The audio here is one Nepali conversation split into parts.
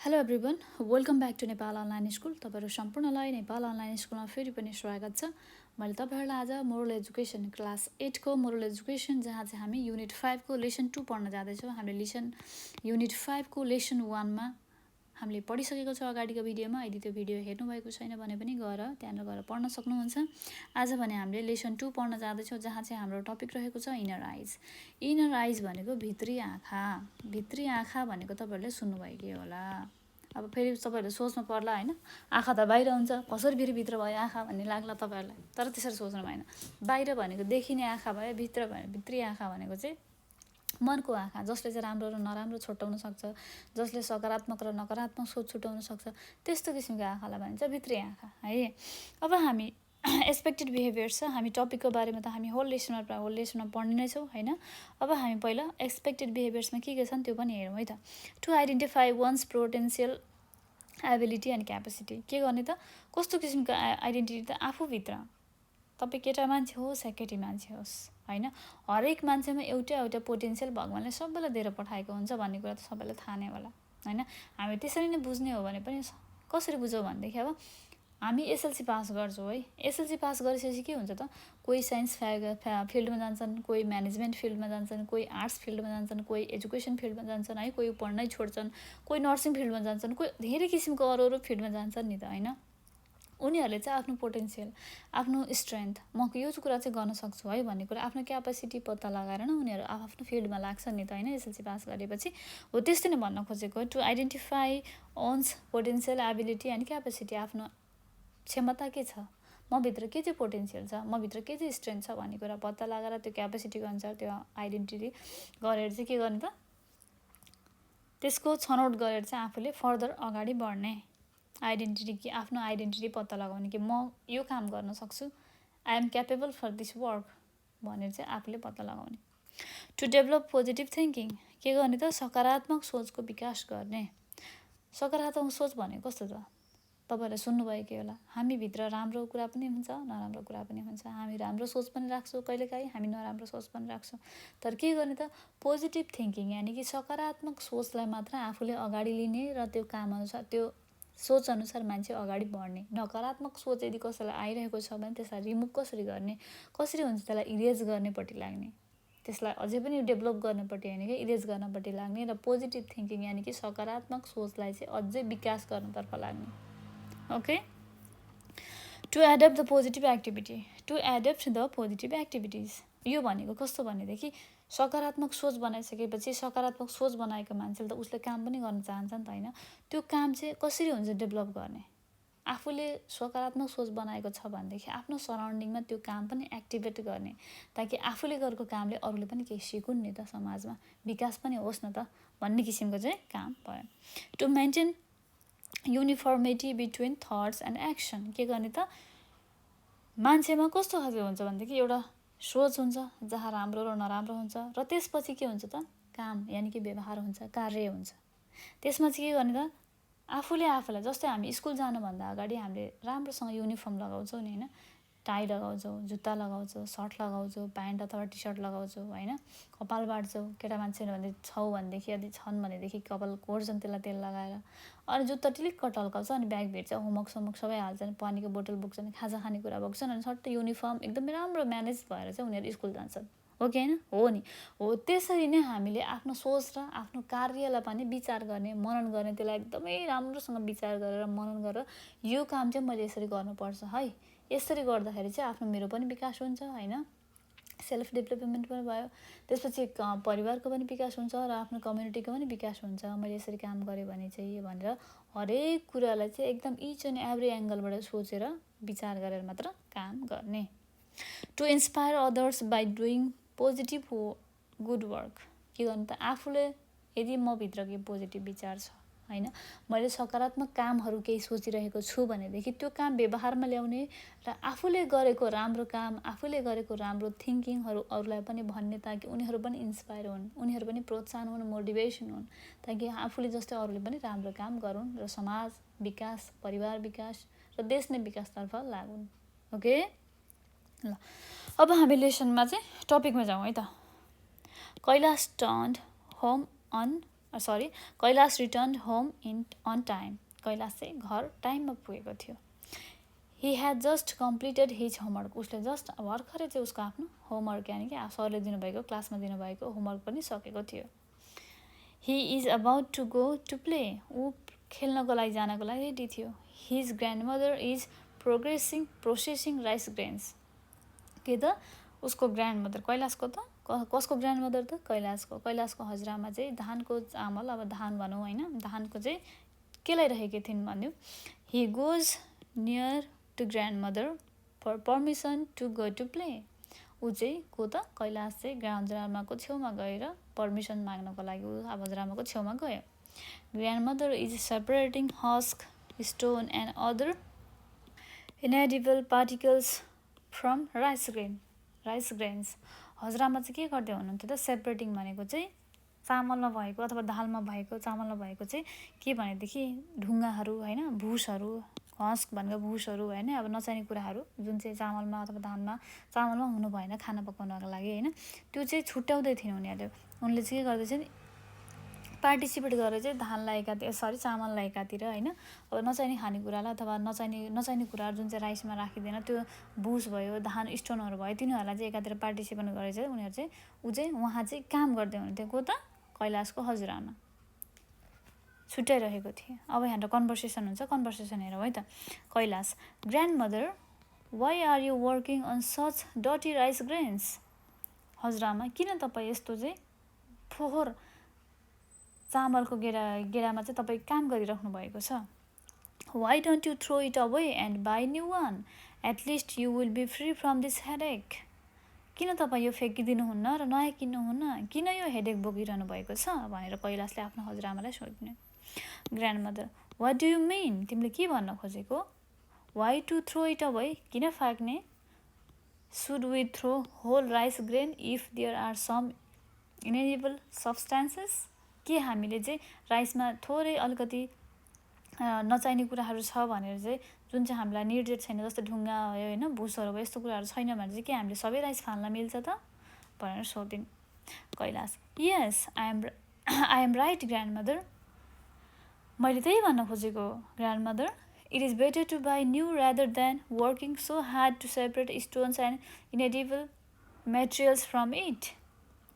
Hello everyone, welcome back to Nepal Online School. तपाईहरु सम्पूर्णलाई नेपाल अनलाइन स्कुलमा फेरि पनि स्वागत छ। मैले तपाईहरुलाई आज मोरल एजुकेसन क्लास 8 को मोरल एजुकेसन जहाँ चाहिँ हामी युनिट 5 को लेसन 2 पढ्न जाँदै छौं। हामीले युनिट 5 को लेसन 1 मा हामीले पढिसकेको छौं अगाडिको भिडियोमा। यदि त्यो भिडियो हेर्नु भएको छैन भने पनि त्यहाँ गएर पढ्न सक्नुहुन्छ। आज भने हामीले लेसन 2 पढ्न जाँदै छौं जहाँ चाहिँ हाम्रो टपिक रहेको छ इनर आइज। इनर आइज भनेको भित्री आँखा। भित्री आँखा भनेको तपाईहरुले सुन्नु भएकै होला। अब फेरि तपाईहरुले सोच्नु पर्ला हैन, आँखा त बाहिर हुन्छ, कसरी फेरि भित्र भयो आँखा भन्ने लाग्ला तपाईहरुलाई। तर त्यसरी सोच्नु भएन। बाहिर भनेको देखिने आँखा भयो, भित्र भयो भित्री आँखा भनेको चाहिँ मनको आँखा, जसले चाहिँ राम्रो र नराम्रो छुट्याउन सक्छ, जसले सकारात्मक र नकारात्मक सोच छुट्याउन सक्छ, त्यस्तो किसिमको आँखालाई भनिन्छ भित्री आँखा है। अब हामी एक्सपेक्टेड बिहेभियर्स छ। हामी टपिकको बारेमा त हामी होल लेसनमा पढ्ने नै छौं हैन। अब हामी पहिला एक्सपेक्टेड बिहेभियर्समा के छन् त्यो पनि हेरौँ है त। To identify one's potential ability and capacity. के गर्ने त, कस्तो किसिमको आइडेन्टिटी त आफूभित्र, तपाई केटा मान्छे होस् या केटी मान्छे होस् हैन, हरेक मान्छेमा एउटा पोटेन्शियल भगवानले सबैलाई दिएर पठाएको हुन्छ भन्ने कुरा त सबैलाई थाहा नै होला हैन। हामी त्यसरी नै बुझ्ने हो भने पनि कसरी बुझौँ भनेदेखि अब हामी एसएलसी पास गर्छौं है। एसएलसी पास गरिसकेपछि के हुन्छ त, कोही साइन्स फिल्डमा जान्छन्, कोही म्यानेजमेन्ट फिल्डमा जान्छन्, कोही आर्ट्स फिल्डमा जान्छन्, कोही एजुकेसन फिल्डमा जान्छन् है, कोही पढ्नै छोड्छन्, कोही नर्सिङ फिल्डमा जान्छन्, कोही धेरै किसिमको अरू फिल्डमा जान्छन् नि त हैन। उनीहरूले चाहिँ आफ्नो पोटेन्शियल, आफ्नो स्ट्रेन्थ, म यो कुरा चाहिँ गर्न सक्छु है भन्ने कुरा, आफ्नो क्यापेसिटी पत्ता लगाएर न उनीहरू आफ्नो फिल्डमा लाग्छन् नि त हैन एसएलसी पास गरेपछि। हो त्यस्तै नै भन्न खोजेको, to identify one's potential ability and capacity. आफ्नो क्षमता के छ, म भित्र के चाहिँ पोटेन्शियल छ, म भित्र के चाहिँ स्ट्रेन्थ छ भन्ने कुरा पत्ता लगाएर त्यो क्यापेसिटीको अनुसार त्यो आइडेन्टिटी गरेर चाहिँ के गर्ने त, त्यसको छनौट गरेर चाहिँ आफूले फर्दर अगाडि बढ्ने। आइडेन्टिटी के, आफ्नो आइडेन्टिटी पत्ता लगाउने कि म यो काम गर्न सक्छु, I am capable for this work भनेर चाहिँ आफूले पत्ता लगाउने। To develop positive thinking. के गर्ने त, सकारात्मक सोचको विकास गर्ने। सकारात्मक सोच भनेको कस्तो त, तपाईहरुले सुन्नुभएकै होला। हामीभित्र राम्रो कुरा पनि हुन्छ, नराम्रो कुरा पनि हुन्छ। हामी राम्रो सोच पनि राख्छौँ कहिलेकाहीँ, हामी नराम्रो सोच पनि राख्छौँ। तर के गर्ने त, पोजिटिभ थिङ्किङ यानि कि सकारात्मक सोचलाई मात्र आफूले अगाडि लिने र त्यो काम अनुसार, त्यो सोच अनुसार मान्छे अगाडि बढ्ने। नकारात्मक सोच यदि कसैलाई आइरहेको छ भने त्यसलाई रिमुभ कसरी गर्ने, कसरी हुन्छ त्यसलाई इरेज गर्नेपट्टि लाग्ने, त्यसलाई अझै पनि डेभलप गर्नपट्टि हैन कि इरेज गर्नपट्टि लाग्ने। र पोजिटिभ थिङ्किङ यानि कि सकारात्मक सोचलाई चाहिँ अझै विकास गर्नतर्फ लाग्ने। Okay. To adapt the positive activity. To adapt the positive activities, यो भनेको कस्तो भनेदेखि सकारात्मक सोच बनाइसकेपछि, सकारात्मक सोच बनाएको मान्छेले त उसले काम पनि गर्न चाहन्छ नि त हैन। त्यो काम चाहिँ कसरी हुन्छ डेभलप गर्ने, आफूले सकारात्मक सोच बनाएको छ भनेदेखि आफ्नो सराउन्डिङमा त्यो काम पनि एक्टिभेट गर्ने, ताकि आफूले गरेको कामले अरूले पनि केही सिकुन् नि त, समाजमा विकास पनि होस् न त भन्ने किसिमको चाहिँ काम भयो। To maintain uniformity between thoughts and action. के गर्ने त, मान्छेमा कस्तो खालको हुन्छ भनेदेखि एउटा सोच हुन्छ जहाँ राम्रो र नराम्रो हुन्छ, र त्यसपछि के हुन्छ त, काम यानि कि व्यवहार हुन्छ, कार्य हुन्छ। त्यसमा चाहिँ के गर्ने त, आफूले आफूलाई, जस्तै हामी स्कुल जानुभन्दा अगाडि हामीले राम्रोसँग युनिफर्म लगाउँछौँ नि हैन, टाई लगाउँछौँ, जुत्ता लगाउँछौँ, सर्ट लगाउँछौँ, प्यान्ट अथवा टी सर्ट लगाउँछौँ हैन, कपाल बाट्छौँ। केटा मान्छे छौ भनेदेखि, यदि छन् भनेदेखि कपाल कोर्छन् त्यसलाई तेल लगाएर, अनि जुत्ता टिलिक्क टल्काउँछ, अनि ब्याग भिड्छ, होमवर्क सबै हाल्छन्, पानीको बोतल बोक्छन्, खाजा खानेकुरा बोक्छन्, अनि सट्टै युनिफर्म एकदमै राम्रो म्यानेज भएर चाहिँ उनीहरू स्कुल जान्छन्। हो कि हैन, हो नि। हो त्यसरी नै हामीले आफ्नो सोच र आफ्नो कार्यलाई पनि विचार गर्ने, मनन गर्ने, त्यसलाई एकदमै राम्रोसँग विचार गरेर मनन गरेर यो काम चाहिँ मैले यसरी गर्नुपर्छ है, यसरी गर्दाखेरि चाहिँ आफ्नो मेरो पनि विकास हुन्छ हैन, सेल्फ डेभलपमेन्ट पनि भयो, त्यसपछि परिवारको पनि विकास हुन्छ र आफ्नो कम्युनिटीको पनि विकास हुन्छ। मैले यसरी काम गरेँ भने चाहिँ भनेर हरेक कुरालाई चाहिँ एकदम इच एन्ड एभ्री एङ्गलबाट सोचेर विचार गरेर मात्र काम गर्ने। To inspire others by doing positive good work. के गर्नु त, आफूले यदि म भित्र केही पोजिटिभ विचार छ हैन, मैले सकारात्मक कामहरू केही सोचिरहेको छु भनेदेखि त्यो काम व्यवहारमा ल्याउने र आफूले गरेको राम्रो काम, आफूले गरेको राम्रो थिङ्किङहरू अरूलाई पनि भन्ने, ताकि उनीहरू पनि इन्स्पायर हुन्, उनीहरू पनि प्रोत्साहन हुन्, मोटिभेसन हुन्, ताकि आफूले जस्तै अरूले पनि राम्रो काम गरून् र समाज विकास, परिवार विकास र देश नै विकासतर्फ लागुन्। ओके ल, अब हामी लेसनमा चाहिँ टपिकमा जाउँ है त। Kailash turned home on Kailash returned home on time. Kailash चाहिँ घर टाइममा पुगेको थियो. He had just completed his homework. उसले जस्ट भर्खरै चाहिँ उसको आफ्नो होमवर्क यानि कि सरले दिनुभएको क्लासमा दिनुभएको होमवर्क पनि सकेको थियो. He is about to go to play. ऊ खेल्नको लागि जानको लागि रेडी थियो. His grandmother is processing rice grains. के त उसको ग्रान्डमदर कैलाशको त कसको ग्रान्डमदर त कैलाशको हजुरआमा चाहिँ धानको चामल अब धान भनौँ होइन धानको चाहिँ केलाइरहेकी थिइन् भन्यो. He goes near to grandmother for permission to go to play. ऊ चाहिँ को त कैलाश चाहिँ हजुरआमाको छेउमा गएर पर्मिसन माग्नको लागि ऊ अब हजुरआमाको छेउमा गयो. Grandmother is separating husk stone and other inedible particles from rice grains. हजुरआमा चाहिँ के गर्दै हुनुहुन्थ्यो त सेपरेटिङ भनेको चाहिँ चामलमा भएको अथवा दालमा भएको चामलमा भएको चाहिँ के भनेदेखि ढुङ्गाहरू होइन भुसहरू हस्क भनेको भुसहरू होइन अब नचाहिने कुराहरू जुन चाहिँ चामलमा अथवा चामलमा हुनु भएन खाना पकाउनको लागि होइन त्यो चाहिँ छुट्याउँदै थिएन उनीहरूले. उनले चाहिँ के गर्दैछन् पार्टिसिपेट गरेर चाहिँ धानलाई चामललाई एकातिर होइन अब नचाहिने खानेकुरालाई अथवा नचाहिने कुराहरू जुन चाहिँ राइसमा राखिँदैन त्यो भुस भयो धान स्टोनहरू भयो तिनीहरूलाई चाहिँ एकातिर पार्टिसिपेट गरेर चाहिँ उनीहरू चाहिँ उहाँ चाहिँ काम गर्दै हुनुहुन्थ्यो. को त कैलाशको हजुरआमा छुट्याइरहेको थिए. अब यहाँनिर कन्भर्सेसन हुन्छ. कन्भर्सेसन हेरौँ है त. Kailash grandmother why are you working on such डटी राइस ग्रेन्स. हजुरआमा किन तपाईँ यस्तो चाहिँ फोहोर चामलको गेडामा चाहिँ तपाईँ काम गरिराख्नु भएको छ. Why don't you throw it away and buy new one at least you will be free from this headache. किन तपाईँ यो फ्याँकिदिनुहुन्न र नयाँ किन्नुहुन्न. किन यो हेडेक बोकिरहनु भएको छ भनेर कैलाशले आफ्नो हजुरआमालाई सोध्ने. Grandmother what do you mean. तिमीले के भन्न खोजेको. Why to throw it away किन फ्याँक्ने. Should we throw whole rice grain if there are some inedible substances. के हामीले चाहिँ राइसमा थोरै अलिकति नचाहिने कुराहरू छ भनेर चाहिँ जुन चाहिँ हामीलाई निर्देश छैन जस्तो ढुङ्गा भयो होइन भुसहरू भयो यस्तो कुराहरू छैन भने चाहिँ के हामीले सबै राइस फाल्न मिल्छ त भनेर सोधिन्. Kailash yes I am right grandmother. मैले त्यही भन्न खोजेको grandmother. It is better to buy new rather than working so hard to separate stones and inedible materials from it.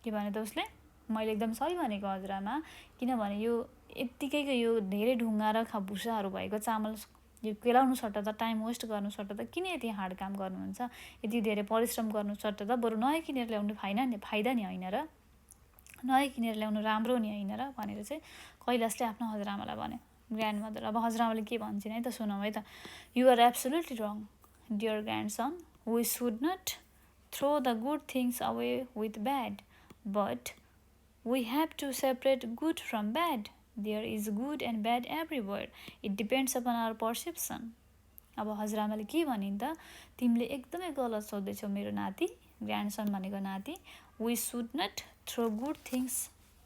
के भने त उसले मैले एकदम सही भनेको हजुरआमा. किनभने यो यत्तिकैको यो धेरै ढुङ्गा र भुसाहरू भएको चामल यो केलाउनु सट्टा त टाइम वेस्ट गर्नु सट्टा त किन यति हार्ड काम गर्नुहुन्छ. यति धेरै परिश्रम गर्नु सट्टा त बरु नयाँ किनेर ल्याउनु फाइदा नि होइन र नयाँ किनेर ल्याउनु राम्रो नि होइन र भनेर चाहिँ कैलाशले आफ्नो हजुरआमालाई भन्यो. ग्रान्डमदर अब हजुरआमाले के भन्छन् है त सुनौँ है त. You are absolutely wrong dear grandson. We should not throw the good things away with bad but we have to separate good from bad. There is good and bad everywhere. It depends upon our perception. अब हजुरआमाले के भनिन् त तिमीले एकदमै गलत सोच्दैछौ मेरो नाति ग्रान्डसन भनेको नाति. We should not throw good things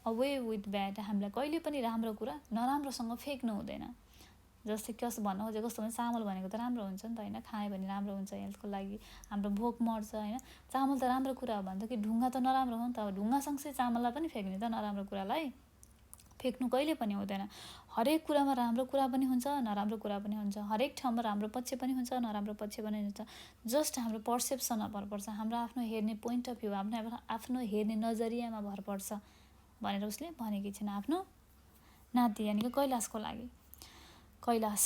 away with bad. हामीलाई कहिले पनि राम्रो कुरा नराम्रोसँग फ्याँक्नु हुँदैन. जस्तै कस्तो भन्नु खोजेको कस्तो भने चामल भनेको त राम्रो हुन्छ नि त होइन खायो भने राम्रो हुन्छ हेल्थको लागि हाम्रो भोक मर्छ होइन चामल त राम्रो कुरा हो भने त कि ढुङ्गा त नराम्रो हो नि त. अब ढुङ्गासँगै चामललाई पनि फ्याँक्ने त नराम्रो कुरालाई फ्याँक्नु कहिले पनि हुँदैन. हरेक कुरामा राम्रो कुरा पनि हुन्छ नराम्रो कुरा पनि हुन्छ. हरेक ठाउँमा राम्रो पक्ष पनि हुन्छ नराम्रो पक्ष पनि हुन्छ. जस्ट हाम्रो पर्सेप्सनमा भर पर्छ. हाम्रो आफ्नो हेर्ने पोइन्ट अफ भ्यू आफ्नो हेर्ने नजरियामा भर पर्छ भनेर उसले भनेकी छिन् आफ्नो नाति यानि कि कैलाशको लागि. Kailash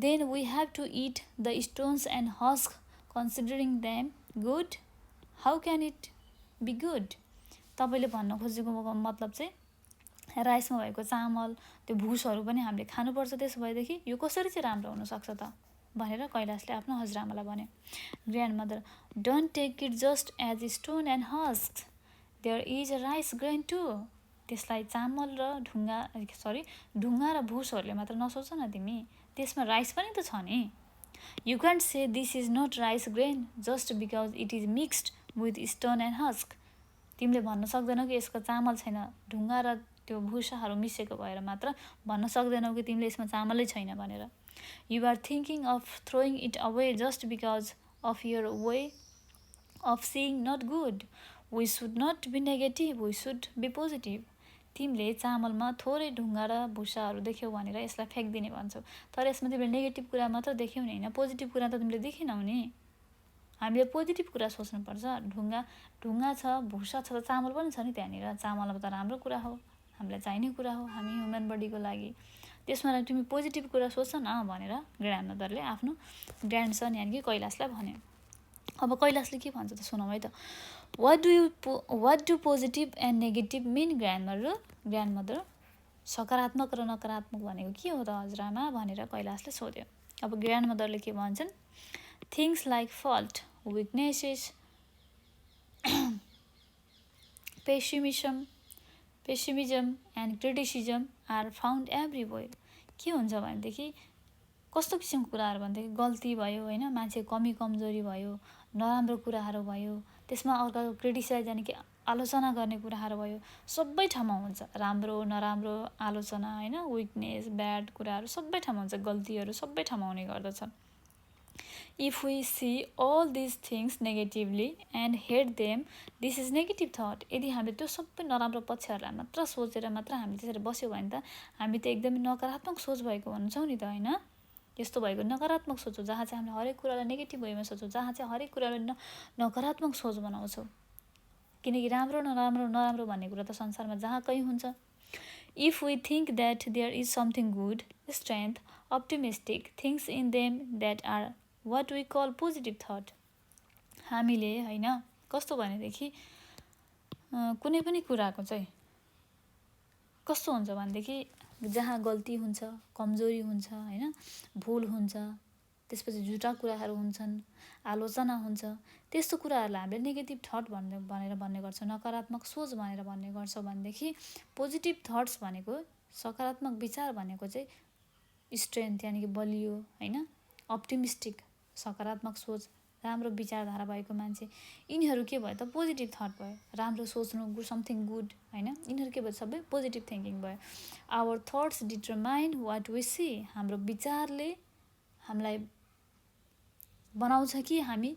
then we have to eat the stones and husk considering them good. How can it be good. तपाईँले भन्न खोजेको मतलब चाहिँ राइसमा भएको चामल त्यो भुसहरू पनि हामीले खानुपर्छ. त्यसो भएदेखि यो कसरी चाहिँ राम्रो हुनसक्छ त भनेर कैलाशले आफ्नो हजुरआमालाई भन्यो. Grandmother don't take it just as stone and husk. There is a rice grain too. त्यसलाई चामल र ढुङ्गा र भुसहरूले मात्र नसोच न तिमी त्यसमा राइस पनि त छ नि. You can't say this is not rice grain just because it is mixed with stone and husk. तिमीले भन्न सक्दैनौ कि यसको चामल छैन ढुङ्गा र त्यो भुसाहरू मिसेको भएर मात्र भन्न सक्दैनौ कि तिमीले यसमा चामलै छैन भनेर. You are thinking of throwing it away just because of your way of seeing not good. We should not be negative we should be positive. तिमीले चामलमा थोरै ढुङ्गा र भुसाहरू देख्यौ भनेर यसलाई फ्याँक्दिने भन्छौ, तर यसमा तिमीले नेगेटिभ कुरा मात्र देख्यौ नि होइन, पोजिटिभ कुरा त तिमीले देखेनौ नि। हामीले पोजिटिभ कुरा सोच्नुपर्छ। ढुङ्गा छ, भुसा छ, त चामल पनि छ नि त्यहाँनिर। चामल त राम्रो कुरा हो, हामीलाई चाहिने कुरा हो हामी ह्युमन बडीको लागि। त्यसमा तिमी पोजिटिभ कुरा सोच न भनेर ग्रान्डमदरले आफ्नो ग्रान्डसन यानि कि कैलाशलाई भन्यो। अब कैलाशले के भन्छ त सुनौ है त। What do positive and negative mean ग्रान्डमदर? सकारात्मक र नकारात्मक भनेको के हो त हजुरआमा भनेर कैलाशले सोध्यो। अब ग्रान्डमदरले के भन्छन्, things like fault, weaknesses, pessimism and criticism are found everywhere. के हुन्छ भनेदेखि कस्तो किसिमको कुराहरू भनेदेखि गल्ती भयो होइन, मान्छे कमी कमजोरी भयो, नराम्रो कुराहरू भयो, त्यसमा अर्काको क्रिटिसाइज यानि कि आलोचना गर्ने कुराहरू भयो, सबै ठाउँमा हुन्छ। राम्रो नराम्रो आलोचना होइन, विकनेस ब्याड कुराहरू सबै ठाउँमा हुन्छ, गल्तीहरू सबै ठाउँमा हुने गर्दछ। If we see all this things negatively and hate them, this is negative thought. यदि हामीले त्यो सबै नराम्रो पक्षहरूलाई मात्र सोचेर मात्र हामी त्यसरी बस्यो भने त हामी त एकदमै नकारात्मक सोच भएको हुन्छौँ नि त होइन। यस्तो भएको नकारात्मक सोचौँ, जहाँ चाहिँ हामीले हरेक कुरालाई नेगेटिभ वेमा सोचौँ, जहाँ चाहिँ हरेक कुरालाई नकारात्मक सोच बनाउँछौँ। किनकि राम्रो नराम्रो भन्ने कुरा त संसारमा जहाँ कहीँ हुन्छ। If we think that there is something good, strength, optimistic things in them that are what we call positive thought. हामीले होइन कस्तो भनेदेखि कुनै पनि कुराको चाहिँ कस्तो हुन्छ भनेदेखि जहाँ गल्ती हुन्छ, कमजोरी हुन्छ होइन, भुल हुन्छ, त्यसपछि झुटा कुराहरू हुन्छन्, आलोचना हुन्छ, त्यस्तो कुराहरूलाई हामीले नेगेटिभ थट भनेर भन्ने गर्छौँ, नकारात्मक सोच भनेर भन्ने गर्छौँ। भनेदेखि पोजिटिभ थट्स भनेको सकारात्मक विचार भनेको चाहिँ स्ट्रेन्थ यानि कि बलियो होइन, अप्टिमिस्टिक सकारात्मक सोच, राम्रो विचारधारा भएको मान्छे, यिनीहरू के भयो त पोजिटिभ थट भयो। राम्रो सोच्नु, समथिङ गुड होइन, यिनीहरू के भयो सबै पोजिटिभ थिङ्किङ भयो। Our thoughts determine what we see. हाम्रो विचारले हामीलाई बनाउँछ कि हामी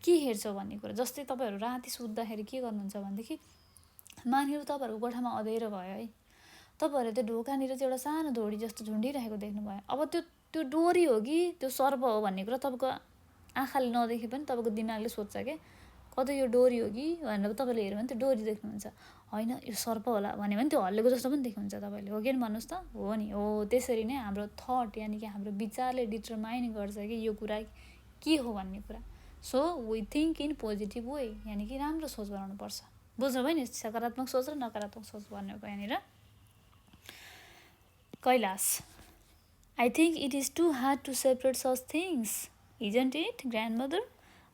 के हेर्छौँ भन्ने कुरा। जस्तै तपाईँहरू राति सुत्दाखेरि के गर्नुहुन्छ भनेदेखि मानिलिनु तपाईँहरूको कोठामा अँध्यारो भयो है, तपाईँहरूले त्यो ढोकानिर चाहिँ एउटा सानो डोरी जस्तो झुन्डिरहेको देख्नुभयो। अब त्यो डोरी हो कि त्यो सर्प हो भन्ने कुरा तपाईँको आँखाले नदेखे पनि तपाईँको दिमागले सोध्छ क्या, कतै यो डोरी हो कि भनेर तपाईँले हेऱ्यो भने त्यो डोरी देख्नुहुन्छ, होइन यो सर्प होला भन्यो भने त्यो हल्लेको जस्तो पनि देख्नुहुन्छ तपाईँले, हो कि भन्नुहोस् त। हो नि, हो त्यसरी नै हाम्रो थट यानि कि हाम्रो विचारले डिटरमाइन गर्छ कि यो कुरा के हो भन्ने कुरा। So we think in positive way यानि कि राम्रो सोच बनाउनु पर्छ। बुझ्नुभयो नि, सकारात्मक सोच र नकारात्मक सोच भनेको यहाँनिर। Kailash, I think it is too hard to separate such things isn't it grandmother.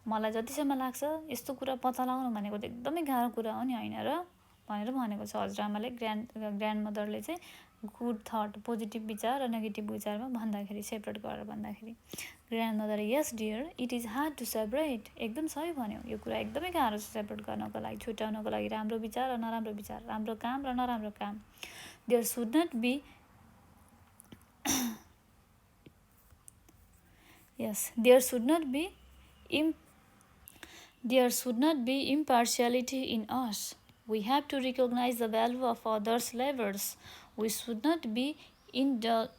मलाई जतिसम्म लाग्छ यस्तो कुरा पत्ता लगाउनु भनेको त एकदमै गाह्रो कुरा हो नि होइन र भनेर भनेको छ हजुरआमाले। ग्रान्डमदरले चाहिँ गुड थट पोजिटिभ विचार र नेगेटिभ विचारमा भन्दाखेरि सेपरेट गरेर भन्दाखेरि grandmother, yes dear it is hard to separate. एकदम सही भन्यो, यो कुरा एकदमै गाह्रो छ सेपरेट गर्नको लागि, छुट्याउनको लागि राम्रो विचार र नराम्रो विचार, राम्रो काम र नराम्रो काम। There should not be there should not be impartiality in us. We have to recognize the value of others' labors. We should not be indulged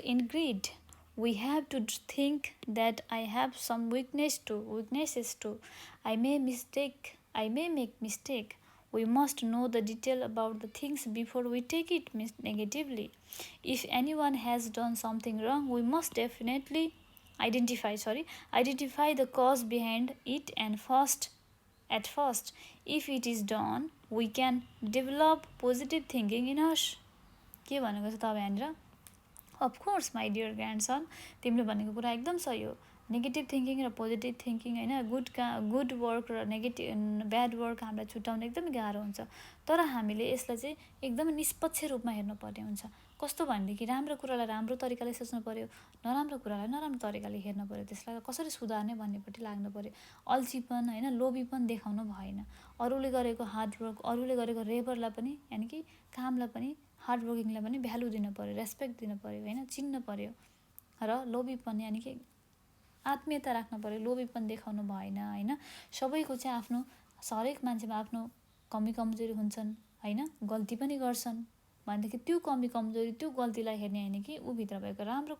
in greed. We have to think that I have some weaknesses too. I may make mistake. We must know the detail about the things before we take it negatively. If anyone has done something wrong, we must definitely identify the cause behind it and at first. If it is done, we can develop positive thinking in us. के भनेको छ तपाईँ यहाँनिर? अफकोर्स माई डियर ग्रान्डसन, तिमीले भनेको कुरा एकदम सही हो। नेगेटिभ थिङ्किङ र पोजिटिभ थिङ्किङ होइन, गुड वर्क र ब्याड वर्क हामीलाई छुट्याउन एकदमै गाह्रो हुन्छ। तर हामीले यसलाई चाहिँ एकदमै निष्पक्ष रूपमा हेर्नुपर्ने हुन्छ। कस्तो भनेदेखि राम्रो कुरालाई राम्रो तरिकाले सोच्नु पऱ्यो, नराम्रो कुरालाई नराम्रो तरिकाले हेर्नु पऱ्यो, त्यसलाई कसरी सुधार्ने भन्नेपट्टि लाग्नु पऱ्यो। अल्छीपन होइन, लोभीपन देखाउनु भएन। अरूले गरेको हार्डवर्क, अरूले गरेको लेबरलाई पनि यानि कि कामलाई पनि, हार्डवर्किङलाई पनि भ्यालु दिनु पऱ्यो, रेस्पेक्ट दिनु पऱ्यो होइन, चिन्नु पऱ्यो। र लोभीपन यानि कि आत्मीयता राख्नु पऱ्यो, लोभीपन देखाउनु भएन होइन। सबैको चाहिँ आफ्नो, हरेक मान्छेमा आफ्नो कमी कमजोरी हुन्छन् होइन, गल्ती पनि गर्छन् भनेदेखि त्यो कमी कमजोरी त्यो गल्तीलाई हेर्ने होइन कि ऊभित्र भएको राम्रो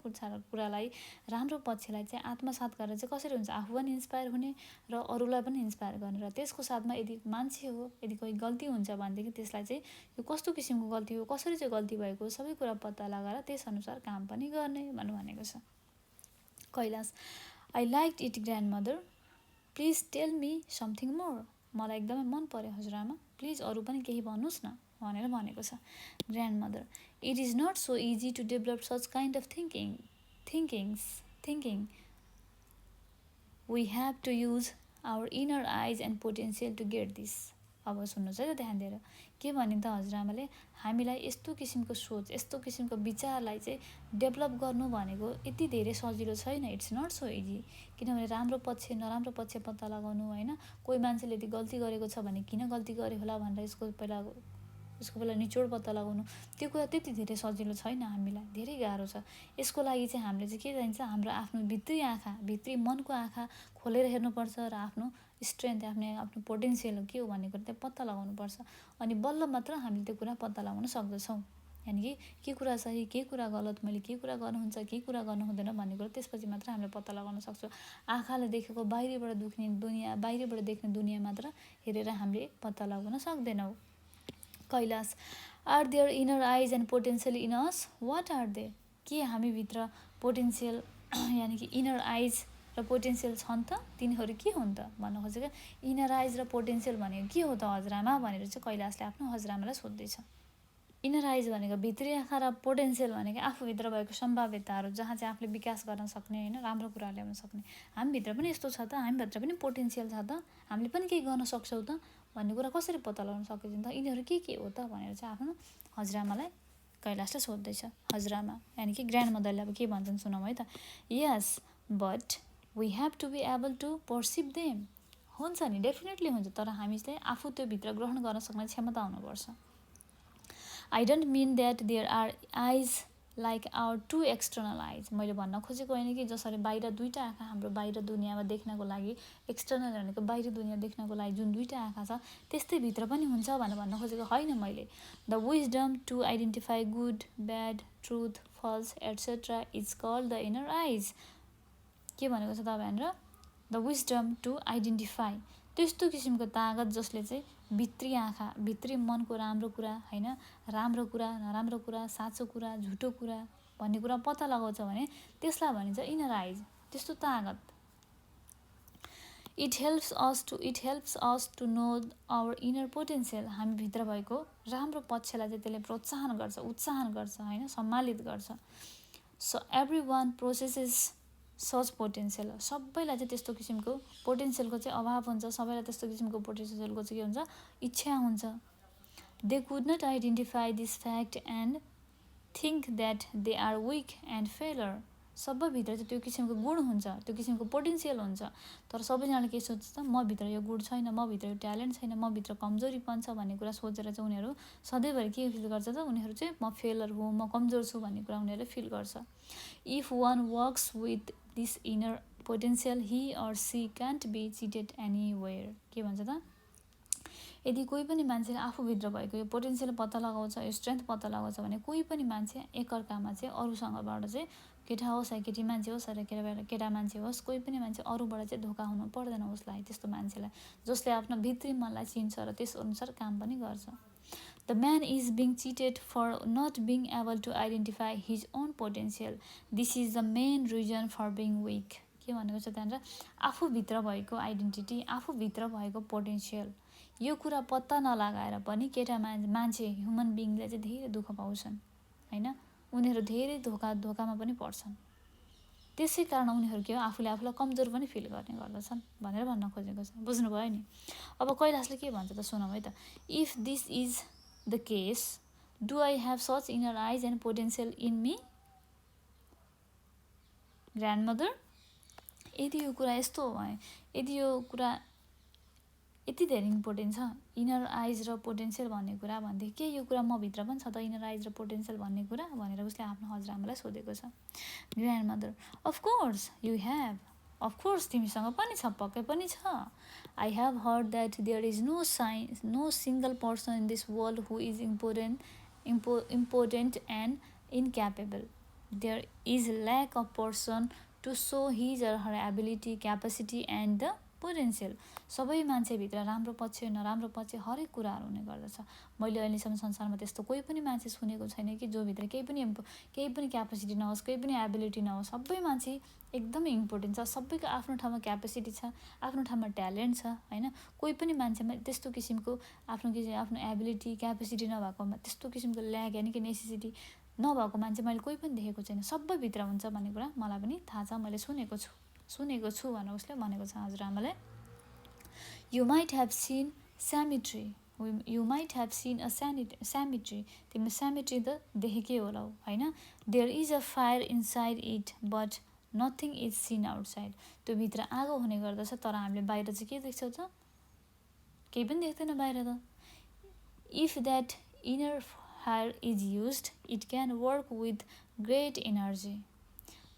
कुरालाई राम्रो पक्षलाई चाहिँ आत्मसात गरेर चाहिँ कसरी हुन्छ आफू पनि इन्सपायर हुने र अरूलाई पनि इन्सपायर गर्ने र त्यसको साथमा यदि मान्छे हो यदि कोही गल्ती हुन्छ भनेदेखि त्यसलाई चाहिँ यो कस्तो किसिमको गल्ती हो कसरी चाहिँ गल्ती भएको सबै कुरा पत्ता लगाएर त्यसअनुसार काम पनि गर्ने भनेको छ। Kailash I like it grandmother please tell me something more मलाई एकदमै मन पर्यो हजुरआमा प्लिज अरू पनि केही भन्नुहोस् न भनेर भनेको छ। Grandmother it is not so easy to develop such kind of thinking we have to use our inner eyes and potential to get this. अब सुन्नुहोस् है त ध्यान दिएर के भने त हजुरआमाले हामीलाई यस्तो किसिमको सोच यस्तो किसिमको विचारलाई चाहिँ डेभलप गर्नु भनेको यति धेरै सजिलो छैन। इट्स नट सो इजी किनभने राम्रो पक्ष नराम्रो पक्ष पत्ता लगाउनु होइन कोही मान्छेले यदि गल्ती गरेको छ भने किन गल्ती गरे होला भनेर यसको पहिला निचोड पत्ता लगाउनु त्यो कुरा त्यति धेरै सजिलो छैन हामीलाई धेरै गाह्रो छ। यसको लागि चाहिँ हामीले चाहिँ के चाहिन्छ हाम्रो आफ्नो भित्री मनको आँखा खोलेर हेर्नुपर्छ र आफ्नो स्ट्रेन्थ आफ्नो पोटेन्सियल के हो भन्ने कुरा चाहिँ पत्ता लगाउनुपर्छ अनि बल्ल मात्र हामीले त्यो कुरा पत्ता लगाउन सक्दछौँ। यानि कि के कुरा सही के कुरा गलत मैले के कुरा गर्नुहुन्छ के कुरा गर्नु हुँदैन भन्ने कुरा त्यसपछि मात्र हामीले पत्ता लगाउन सक्छौँ। आँखाले देखेको बाहिरबाट देख्ने दुनियाँ मात्र हेरेर हामीले पत्ता लगाउन सक्दैनौँ। Kailash are their inner eyes and potential in us what are they के हामीभित्र पोटेन्सियल यानि कि इनर आइज र पोटेन्सियल छन् त तिनीहरू के हुन् त भन्न खोजेको। इनर आइज र पोटेन्सियल भनेको के हो त हजुरआमा भनेर चाहिँ कैलाशले आफ्नो हजुरआमालाई सोध्दैछ। इनर आइज भनेको भित्री आँखा र पोटेन्सियल भनेको आफूभित्र भएको सम्भाव्यताहरू जहाँ चाहिँ आफूले विकास गर्न सक्ने होइन राम्रो कुरा ल्याउन सक्ने हामीभित्र पनि यस्तो छ त हामीभित्र पनि पोटेन्सियल छ त हामीले पनि केही गर्न सक्छौँ त भन्ने कुरा कसरी पत्ता लगाउन सकिन्छ त यिनीहरू के हो त भनेर चाहिँ आफ्नो हजुरआमालाई कैलाशले सोध्दैछ। हजुरआमा यानि कि ग्रान्डमदरले अब के भन्छन् सुनौँ है त। Yes but we have to be able to perceive them हुन्छ नि डेफिनेटली हुन्छ तर हामी चाहिँ आफू त्यो भित्र ग्रहण गर्न सक्ने क्षमता हुनुपर्छ। I don't mean that there are eyes like our two external eyes मैले भन्न खोजेको होइन कि जसरी बाहिर दुईवटा आँखा हाम्रो बाहिर दुनियाँमा देख्नको लागि एक्सटर्नल भनेको बाहिर दुनियाँ देख्नको लागि जुन दुईवटा आँखा छ त्यस्तै भित्र पनि हुन्छ भनेर भन्न खोजेको होइन मैले। The wisdom to identify good bad truth false etcetera is called the inner eyes के भनेको छ तपाईँहरू द विजडम टु आइडेन्टिफाई त्यस्तो किसिमको तागत जसले चाहिँ भित्री आँखा भित्री मनको राम्रो कुरा होइन राम्रो कुरा नराम्रो कुरा साँचो कुरा झुटो कुरा भन्ने कुरा पत्ता लगाउँछ भने त्यसलाई भनिन्छ इनर आइज त्यस्तो तागत। It helps us to know our inner potential हामीभित्र भएको राम्रो पक्षलाई चाहिँ त्यसले प्रोत्साहन गर्छ उत्साहन गर्छ होइन सम्मानित गर्छ। So every one processes such potential सबैलाई चाहिँ त्यस्तो किसिमको पोटेन्सियलको चाहिँ अभाव हुन्छ सबैलाई त्यस्तो किसिमको पोटेन्सियलको चाहिँ के हुन्छ इच्छा हुन्छ। They could not identify this fact and think that they are weak and failure सबैभित्र चाहिँ त्यो किसिमको गुण हुन्छ त्यो किसिमको पोटेन्सियल हुन्छ तर सबैजनाले के सोच्छ त मभित्र यो गुण छैन मभित्र यो ट्यालेन्ट छैन मभित्र कमजोरीपन छ भन्ने कुरा सोचेर चाहिँ उनीहरू सधैँभरि के फिल गर्छ त उनीहरू चाहिँ म फेलर हो म कमजोर छु भन्ने कुरा उनीहरूले फिल गर्छ। If one works with this inner potential he or she can't be cheated anywhere के भन्छ त यदि कोही पनि मान्छेले आफूभित्र भएको यो पोटेन्सियल पत्ता लगाउँछ यो स्ट्रेन्थ पत्ता लगाउँछ भने कोही पनि मान्छे एकअर्कामा चाहिँ अरूसँगबाट चाहिँ केटा होस् या केटी मान्छे होस् या केटा मान्छे होस् कोही पनि मान्छे अरूबाट चाहिँ धोका हुनु पर्दैन उसलाई त्यस्तो मान्छेलाई जसले आफ्नो भित्री मनलाई चिन्छ र त्यसअनुसार काम पनि गर्छ। The man is being cheated for not being able to identify his own potential this is the main reason for being weak के भनेको छ त्यहाँनिर आफूभित्र भएको आइडेन्टिटी आफूभित्र भएको पोटेन्सियल यो कुरा पत्ता नलगाएर पनि केटा मान्छे ह्युमन बिङले चाहिँ धेरै दुःख पाउँछन् होइन उनीहरू धेरै धोकामा पनि पर्छन् त्यसै कारण उनीहरू के हो आफूले आफूलाई कमजोर पनि फिल गर्ने गर्दछन् भनेर भन्न खोजेको छ बुझ्नुभयो नि। अब कैलाशले के भन्छ त सुनौँ है त। If this is the case do I have such inner eyes and potential in me ग्रान्डमदर यदि यो कुरा यस्तो हो भने यदि यो कुरा यति धेरै इम्पोर्टेन्ट छ इनर आइज र पोटेन्सियल भन्ने कुरा भनेदेखि के यो कुरा मभित्र पनि छ त इनर आइज र पोटेन्सियल भन्ने कुरा भनेर उसले आफ्नो हजुरआमालाई सोधेको छ। ग्रान्डमदर अफकोर्स यु हेभ अफकोर्स तिमीसँग पनि छ, पक्कै पनि छ. I have heard that there is no single person in this world who is important and incapable. There is a lack of person to show his or her ability, capacity and the potential. सबै मान्छेभित्र राम्रो पक्ष नराम्रो पक्ष हरेक कुराहरू हुने गर्दछ. मैले अहिलेसम्म संसारमा त्यस्तो कोही पनि मान्छे सुनेको छैन कि जो भित्र केही पनि क्यापेसिटी नहोस्, केही पनि एबिलिटी नहोस्. सबै मान्छे एकदमै इम्पोर्टेन्ट छ. सबैको आफ्नो ठाउँमा क्यापेसिटी छ, आफ्नो ठाउँमा ट्यालेन्ट छ हैन. कोही पनि मान्छेमा त्यस्तो किसिमको आफ्नो एबिलिटी क्यापेसिटी नभएकोमा त्यस्तो किसिमको ल्याग यानि कि नेसेसिटी नभएको मान्छे मैले कोही पनि देखेको छैन. सबैभित्र हुन्छ भन्ने कुरा मलाई पनि थाहा छ, मैले सुनेको छु भनेर उसले भनेको छ हजुरआमालाई. You might have seen cemetery. You might have seen a cemetery. तिमीले cemetery त देखेकै होला हैन. There is a fire inside it but nothing is seen outside. त्यो भित्र आगो हुने गर्दछ तर हामीले बाहिर चाहिँ के देख्छौँ त? केही पनि देख्दैन बाहिर त. If that inner fire is used, it can work with great energy.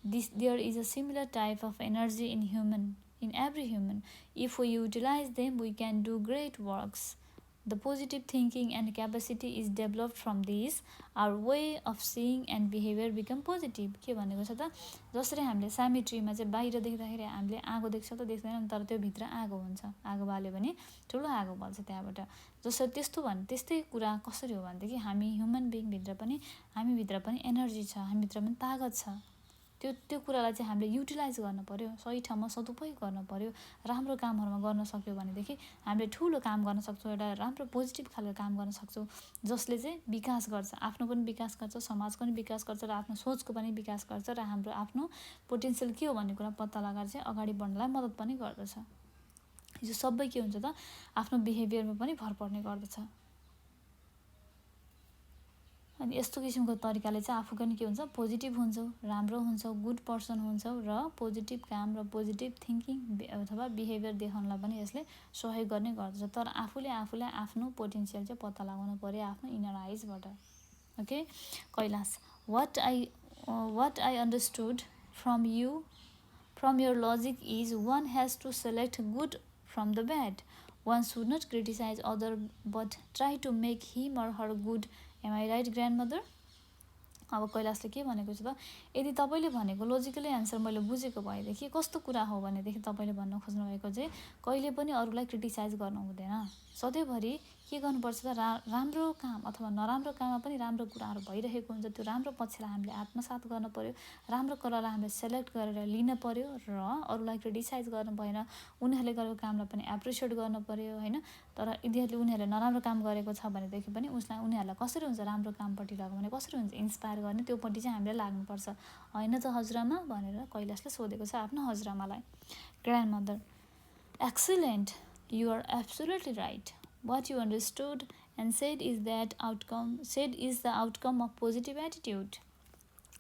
There is a similar type of energy in every human. If we utilize them, we can do great works. The positive thinking and capacity is developed from these. Our way of seeing and behavior become positive. के भनेको छ त? जसरी हामीले सेमेट्रीमा चाहिँ बाहिर देख्दाखेरि हामीले आगो देख्छौँ त देख्दैनौँ, तर त्यो भित्र आगो हुन्छ. आगो बाल्यो भने ठुलो आगो बल्छ त्यहाँबाट. जसरी त्यस्तै कुरा कसरी हो भनेदेखि हामी ह्युमन बिइङ भित्र पनि हामीभित्र पनि एनर्जी छ, हामीभित्र पनि तागत छ. त्यो कुरालाई चाहिँ हामीले युटिलाइज गर्न पर्यो, सही ठाउँमा सदुपयोग गर्न पर्यो. राम्रो कामहरुमा गर्न सक्यो भनेदेखि हामीले ठुलो काम गर्न सक्छौँ, एउटा राम्रो पोजिटिभ खालको काम गर्न सक्छौँ जसले चाहिँ विकास गर्छ, आफ्नो पनि विकास गर्छ, समाजको पनि विकास गर्छ र आफ्नो सोचको पनि विकास गर्छ र हाम्रो आफ्नो पोटेन्सियल के हो भन्ने कुरा पत्ता लगाएर चाहिँ अगाडि बढ्नलाई मद्दत पनि गर्दछ. यो सबै के हुन्छ त आफ्नो बिहेभियरमा पनि भर पर्ने गर्दछ. अनि यस्तो किसिमको तरिकाले चाहिँ आफू पनि के हुन्छ पोजिटिभ हुन्छौ, राम्रो हुन्छौ, गुड पर्सन हुन्छौ र पोजिटिभ काम र पोजिटिभ थिङ्किङ अथवा बिहेभियर देखाउनलाई पनि यसले सहयोग गर्ने गर्दछ. तर आफूले आफूलाई आफ्नो पोटेन्सियल चाहिँ पत्ता लगाउनु पर्यो आफ्नो इनर आइजबाट. Okay Kailash, what I understood from your logic is one has to select good from the bad. One should not criticize other but try to make him or her good. Am I right, grandmother? अब कैलाशले के भनेको छ त, यदि तपाईले भनेको लोजिकली आन्सर मैले बुझेको भएदेखि कस्तो कुरा हो भनेदेखि तपाईले भन्न खोज्नु भएको चाहिँ कहिले पनि अरूलाई क्रिटिसाइज गर्नु हुँदैन. सधैँभरि के गर्नुपर्छ त राम्रो काम अथवा नराम्रो काममा पनि राम्रो कुराहरू भइरहेको हुन्छ. त्यो राम्रो पक्षलाई हामीले आत्मसात गर्न पर्यो, राम्रो कुरालाई हामीले सेलेक्ट गरेर लिन पर्यो र अरूलाई क्रिटिसाइज गर्नु भएन. उनीहरूले गरेको कामलाई पनि एप्रिसिएट गर्न पर्यो हैन. तर यदि उनीहरूले नराम्रो काम गरेको छ भनेदेखि पनि उनीहरूलाई कसरी हुन्छ राम्रो कामपट्टि लगाउँ भने कसरी हुन्छ इन्स्पायर गर्ने त्योपट्टि चाहिँ हामीले लाग्नुपर्छ हैन त हजुरआमा भनेर कैलाशले सोधेको छ आफ्नो हजुरआमालाई. Grandmother, excellent, you are absolutely right. What you understood and said is the outcome of positive attitude.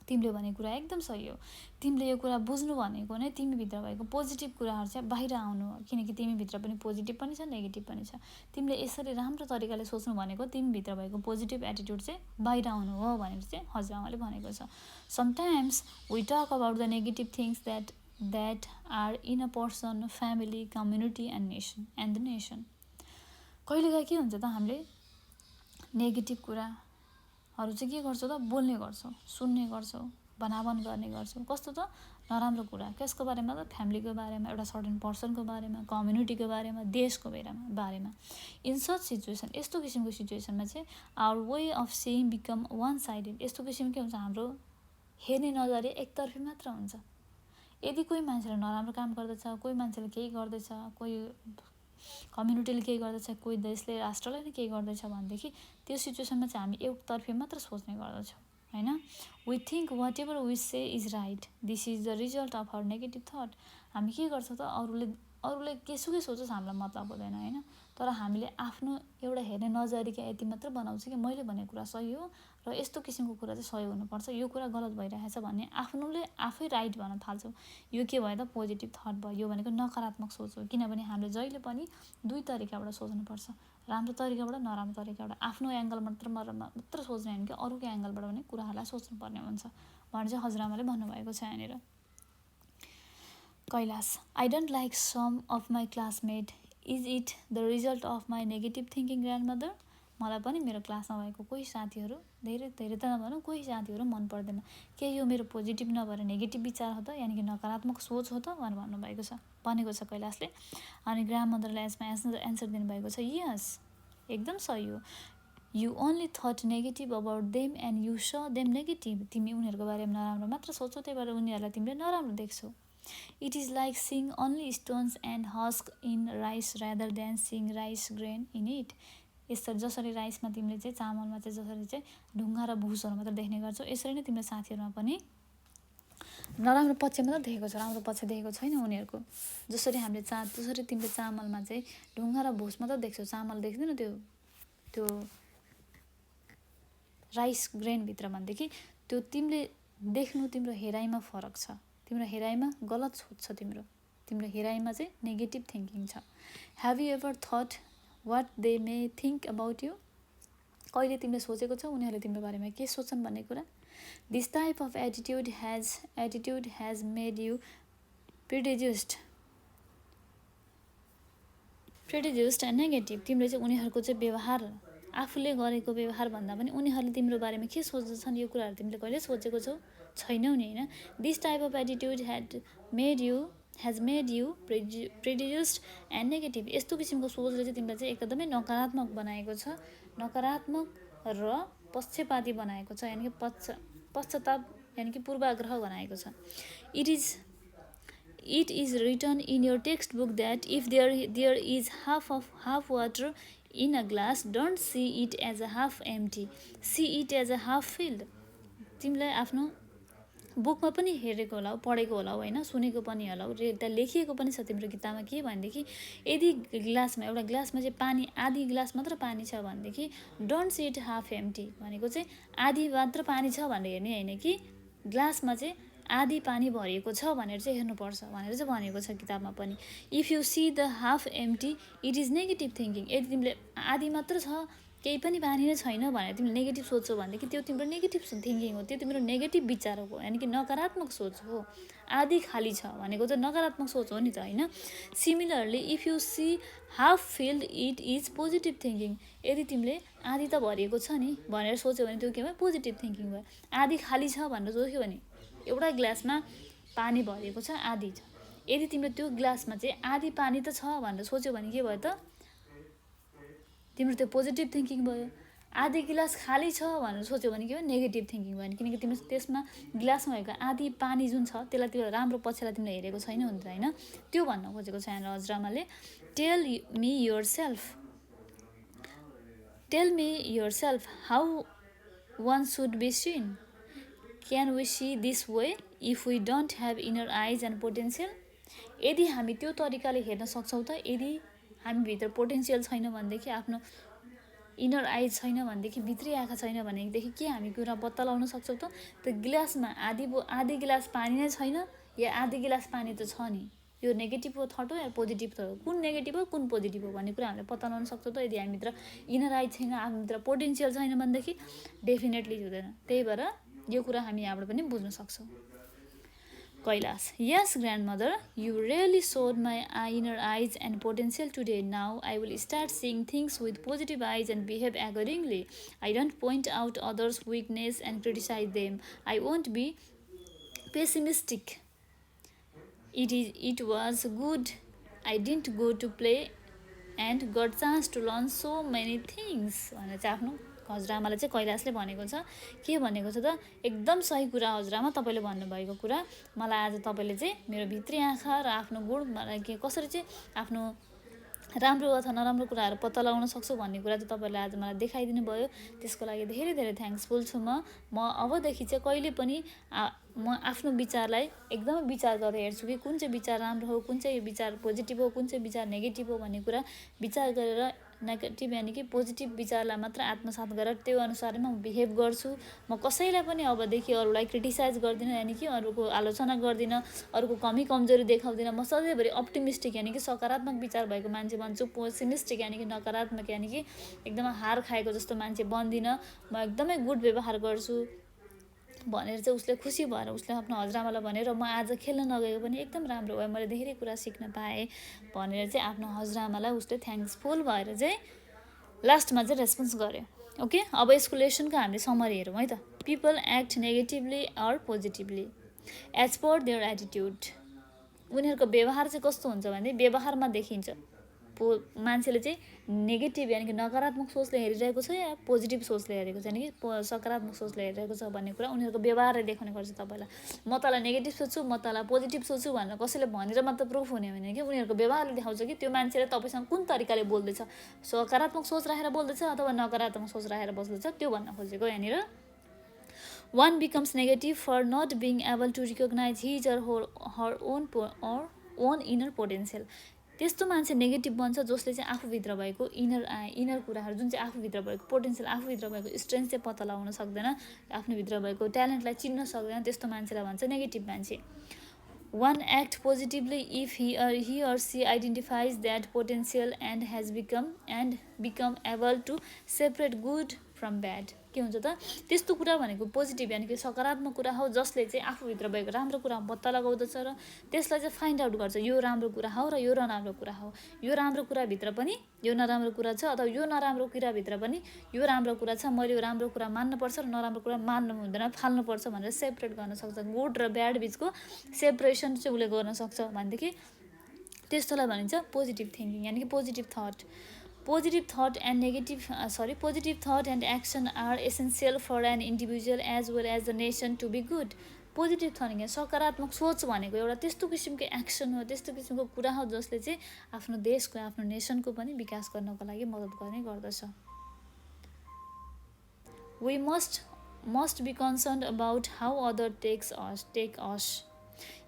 तिमीले भनेको कुरा एकदम सही हो. तिमीले यो कुरा बुझ्नु भनेको नै तिमी भित्र भएको पोजिटिभ कुराहरू चाहिँ बाहिर आउनु हो, किनकि तिमी भित्र पनि पोजिटिभ पनि छ नेगेटिभ पनि छ. तिमीले यसरी राम्रो तरिकाले सोच्नु भनेको तिमी भित्र भएको पोजिटिभ एटिट्युड चाहिँ बाहिर आउनु हो भनेर चाहिँ हजुरआमाले भनेको छ. Sometimes we talk about the negative things that are in a person, family, community and the nation. कहिलेकाहीँ के हुन्छ त हामीले नेगेटिभ कुराहरू चाहिँ के गर्छौँ त बोल्ने गर्छौँ, सुन्ने गर्छौँ, बनावन गर्ने गर्छौँ. कस्तो त नराम्रो कुरा कसको बारेमा त फ्यामिलीको बारेमा, एउटा सर्टेन पर्सनको बारेमा, कम्युनिटीको बारेमा, देशको बारेमा. इन सच सिचुएसन यस्तो किसिमको सिचुएसनमा चाहिँ our way of seeing become one sided. यस्तो किसिम के हुन्छ हाम्रो हेर्ने नजरिया एकतर्फी मात्र हुन्छ. यदि कोही मान्छेले नराम्रो काम गर्दैछ, कोही मान्छेले केही गर्दैछ, कोही कम्युनिटीले केही गर्दैछ, कोही देशले राष्ट्रले नै केही गर्दैछ भनेदेखि त्यो सिचुएसनमा चाहिँ हामी एकतर्फी मात्र सोच्ने गर्दछौँ हैन. We think what ever we say is right. This is the result of our negative thought. हामी के गर्छौँ त अरूले केसुकै सोचोस् हामीलाई मतलब हुँदैन हैन. तर हामीले आफ्नो एउटा हेर्ने नजरिया यति मात्र बनाउँछ कि मैले भनेको कुरा सही हो र यस्तो किसिमको कुरा चाहिँ सही हुनुपर्छ, यो कुरा गलत भइरहेछ भन्ने आफै राइट भन्न थाल्छौँ. यो के भयो त पोजिटिभ थट भयो. यो भनेको नकारात्मक सोच हो, किनभने हामीले जहिले पनि दुई तरिकाबाट सोच्नुपर्छ, राम्रो तरिकाबाट नराम्रो तरिकाबाट. आफ्नो एङ्गल मात्र सोच्ने होइन कि अरूको एङ्गलबाट पनि कुराहरूलाई सोच्नुपर्ने हुन्छ भनेर चाहिँ हजुरआमाले भन्नुभएको छ यहाँनिर. Kailash I don't like some of my classmates. Is it the result of my negative thinking, grandmother? मलाई पनि मेरो क्लासमा भएको कोही साथीहरू धेरै धेरै त नभनौँ कोही साथीहरू मन पर्दैन के यो मेरो पोजिटिभ नभएर नेगेटिभ विचार हो त यानि कि नकारात्मक सोच हो त भनेर भन्नुभएको छ भनेको छ कैलाशले अनि ग्रान्डमदरले यसमा एन्सर दिनुभएको छ यस एकदम सही हो you only thought negative about them and you स देम नेगेटिभ तिमी उनीहरूको बारेमा नराम्रो मात्र सोच्छौ त्यही भएर उनीहरूलाई तिमीले नराम्रो देख्छौ it is like seeing only stones and husk in rice rather than seeing rice grain in it यसरी जसरी राइसमा तिमीले चाहिँ चामलमा चाहिँ जसरी चाहिँ ढुङ्गा र भुसहरू मात्र देख्ने गर्छौ यसरी नै तिमीले साथीहरूमा पनि नराम्रो पक्ष मात्र देखेको छ राम्रो पक्ष देखेको छैन उनीहरूको जसरी हामीले जसरी तिमीले चामलमा चाहिँ ढुङ्गा र भुस मात्र देख्छौ चामल देख्दैन त्यो राइस ग्रेनभित्र भनेदेखि त्यो तिमीले देख्नु तिम्रो हेराइमा फरक छ तिम्रो हेराइमा गलत सोच छ तिम्रो हेराइमा चाहिँ नेगेटिभ थिङ्किङ छ have you ever thought what they may think about you कहिले तिमीले सोचेको छौ उनीहरूले तिम्रो बारेमा के सोच्छन् भन्ने कुरा this type of attitude has made you prejudiced and negative तिमीले चाहिँ उनीहरूको चाहिँ व्यवहार आफूले गरेको व्यवहार भन्दा पनि उनीहरूले तिम्रो बारेमा के सोच्दछन् यो कुराहरू तिमीले कहिले सोचेको छैनौ नि होइन this type of attitude has made you prejudiced and negative यस्तो किसिमको सोचले चाहिँ तिमीलाई चाहिँ एकदमै नकारात्मक बनाएको छ नकारात्मक र पक्षपाती बनाएको छ यानि कि पश्चाताप यानि कि पूर्वाग्रह बनाएको छ It is written in your textbook that if there is half water in a glass, don't see it as a half empty. See it as a half filled. तिमीलाई आफ्नो बुकमा पनि हेरेको होला पढेको होला होइन सुनेको पनि होला त्यहाँ लेखिएको पनि छ तिम्रो किताबमा के भनेदेखि यदि एउटा ग्लासमा चाहिँ पानी आधी ग्लास मात्र पानी छ भनेदेखि don't see it half empty भनेको चाहिँ आधी मात्र पानी छ भनेर हेर्ने होइन कि ग्लासमा चाहिँ आधी पानी भरिएको छ भनेर चाहिँ हेर्नुपर्छ भनेर चाहिँ भनेको छ किताबमा पनि if you see the half empty it is negative thinking यदि तिमीले आधी मात्र छ केही पनि पानी नै छैन भनेर तिमीले नेगेटिभ सोच्छौ भनेदेखि त्यो तिम्रो नेगेटिभ थिङ्किङ हो त्यो तिम्रो नेगेटिभ विचार हो यानि कि नकारात्मक सोच हो आधी खाली छ भनेको चाहिँ नकारात्मक सोच हो नि त होइन similarly if you see half filled it is positive thinking यदि तिमीले आधी त भरिएको छ नि भनेर सोच्यौ भने त्यो के भयो पोजिटिभ थिङ्किङ भयो आधी खाली छ भनेर सोच्यो भने एउटा ग्लासमा पानी भरिएको छ आधी छ यदि तिमीले त्यो ग्लासमा चाहिँ आधी पानी त छ भनेर सोच्यौ भने के भयो त तिम्रो त्यो पोजिटिभ थिङ्किङ भयो आधी गिलास खाली छ भनेर सोच्यौ भने के भयो नेगेटिभ थिङ्किङ भयो किनकि तिमीले त्यसमा गिलासमा भएको आधी पानी जुन छ त्यसलाई त्यो राम्रो पक्षलाई तिमीले हेरेको छैन हुन्छ होइन त्यो भन्न खोजेको छ यहाँ हजुरआमाले tell me your self how one should be seen can we see this way if we don't have inner eyes and potential यदि हामी त्यो तरिकाले हेर्न सक्छौँ त यदि हामीभित्र पोटेन्सियल छैन भनेदेखि आफ्नो इनर आइज छैन भनेदेखि भित्री आँखा छैन भनेदेखि के हामी कुरा पत्ता लगाउन सक्छौँ त त्यो गिलासमा आधी गिलास पानी नै छैन या आधी गिलास पानी त छ नि यो नेगेटिभ हो थट हो या पोजिटिभ थट हो कुन नेगेटिभ हो कुन पोजिटिभ हो भन्ने कुरा हामीले पत्ता लगाउन सक्छौँ त यदि हामीभित्र इनर आइज छैन हामीभित्र पोटेन्सियल छैन भनेदेखि डेफिनेटली हुँदैन त्यही भएर यो कुरा हामी यहाँबाट पनि बुझ्न सक्छौँ Kailash yes grandmother you really showed my inner eyes and potential today now I will start seeing things with positive eyes and behave accordingly I don't point out others weakness and criticize them I won't be pessimistic it was good I didn't go to play and got chance to learn so many things भनेर चाहिँ आफ्नो हजुरआमालाई चाहिँ कैलाशले भनेको छ के भनेको छ त एकदम सही कुरा हजुरआमा तपाईँले भन्नुभएको कुरा मलाई आज तपाईँले चाहिँ मेरो भित्री आँखा र आफ्नो गुण के कसरी चाहिँ आफ्नो राम्रो अथवा नराम्रो कुराहरू पत्ता लगाउन सक्छु भन्ने कुरा चाहिँ तपाईँले आज मलाई देखाइदिनु भयो त्यसको लागि धेरै धेरै थ्याङ्क्सफुल छु म अबदेखि चाहिँ कहिले पनि म आफ्नो विचारलाई एकदमै विचार गरेर हेर्छु कि कुन चाहिँ विचार राम्रो हो कुन चाहिँ विचार पोजिटिभ हो कुन चाहिँ विचार नेगेटिभ हो भन्ने कुरा विचार गरेर नेगेटिभ यानि कि पोजिटिभ विचारलाई मात्र आत्मसात गरेर त्यो अनुसारै म बिहेभ गर्छु म कसैलाई पनि अबदेखि अरूलाई क्रिटिसाइज गर्दिनँ यानि कि अरूको आलोचना गर्दिनँ अरूको कमी कमजोरी देखाउँदिनँ म सधैँभरि अप्टिमिस्टिक यानि कि सकारात्मक विचार भएको मान्छे बन्छु पेसिमिस्टिक यानि कि नकारात्मक यानि कि एकदमै हार खाएको जस्तो मान्छे बन्दिनँ म एकदमै गुड व्यवहार गर्छु भनेर चाहिँ उसले खुसी भएर उसले आफ्नो हजुरआमालाई भनेर म आज खेल्न नगएको पनि एकदम राम्रो भयो, मैले धेरै कुरा सिक्न पाएँ भनेर चाहिँ आफ्नो हजुरआमालाई उसले थ्याङ्क्सफुल भएर चाहिँ लास्टमा चाहिँ रेस्पोन्स गर्यो। ओके, अब यसको लेसनको हामीले समरी हेरौँ है त। People act negatively or positively as per their attitude. उनीहरूको व्यवहार चाहिँ कस्तो हुन्छ भने व्यवहारमा देखिन्छ मान्छेले चाहिँ नेगेटिभ यानि कि नकारात्मक सोचले हेरिरहेको छ या पोजिटिभ सोचले हेरेको छ, यानि कि सकारात्मक सोचले हेरिरहेको छ भन्ने कुरा उनीहरूको व्यवहारले देखाउने गर्छ तपाईँलाई। म तँलाई नेगेटिभ सोच्छु, म तँलाई पोजिटिभ सोच्छु भनेर कसैले भनेर मात्र प्रुफ हुने भने कि उनीहरूको व्यवहारले देखाउँछ कि त्यो मान्छेले तपाईँसँग कुन तरिकाले बोल्दैछ, सकारात्मक सोच राखेर बोल्दैछ अथवा नकारात्मक सोच राखेर बोल्दैछ, त्यो भन्न खोजेको। यहाँनिर one becomes negative for not being able to recognize his or her own inner potential। त्यस्तो मान्छे नेगेटिभ बन्छ जसले चाहिँ आफूभित्र भएको इनर कुराहरू जुन चाहिँ आफूभित्र भएको पोटेन्सियल, आफूभित्र भएको स्ट्रेन्थ चाहिँ पत्ता लगाउन सक्दैन, आफ्नोभित्र भएको ट्यालेन्टलाई चिन्न सक्दैन, त्यस्तो मान्छेलाई भन्छ नेगेटिभ मान्छे। One act positively if he or she identifies that potential and has become able to separate good from bad। के हुन्छ त त्यस्तो कुरा भनेको पोजिटिभ यानि कि सकारात्मक कुरा हो जसले चाहिँ आफूभित्र भएको राम्रो कुरा पत्ता लगाउँदछ र त्यसलाई चाहिँ फाइन्ड आउट गर्छ यो राम्रो कुरा हो र यो नराम्रो कुरा हो, यो राम्रो कुराभित्र पनि यो नराम्रो कुरा छ अथवा यो नराम्रो कुराभित्र पनि यो राम्रो कुरा छ, मैले यो राम्रो कुरा मान्नुपर्छ र नराम्रो कुरा मान्नु हुँदैन, फाल्नुपर्छ भनेर सेपरेट गर्न सक्छ। गुड र ब्याड बिचको सेपरेसन चाहिँ उसले गर्न सक्छ भनेदेखि त्यस्तोलाई भनिन्छ पोजिटिभ थिङ्किङ यानि कि positive thought. Positive thought and action are essential for an individual as well as the nation to be good। Positive thinking सकारात्मक सोच भनेको एउटा त्यस्तो किसिमको एक्सन हो, त्यस्तो किसिमको कुरा हो जसले चाहिँ आफ्नो देशको आफ्नो नेसनको पनि विकास गर्नको लागि मद्दत गर्ने गर्दछ। We must be concerned about how others take us।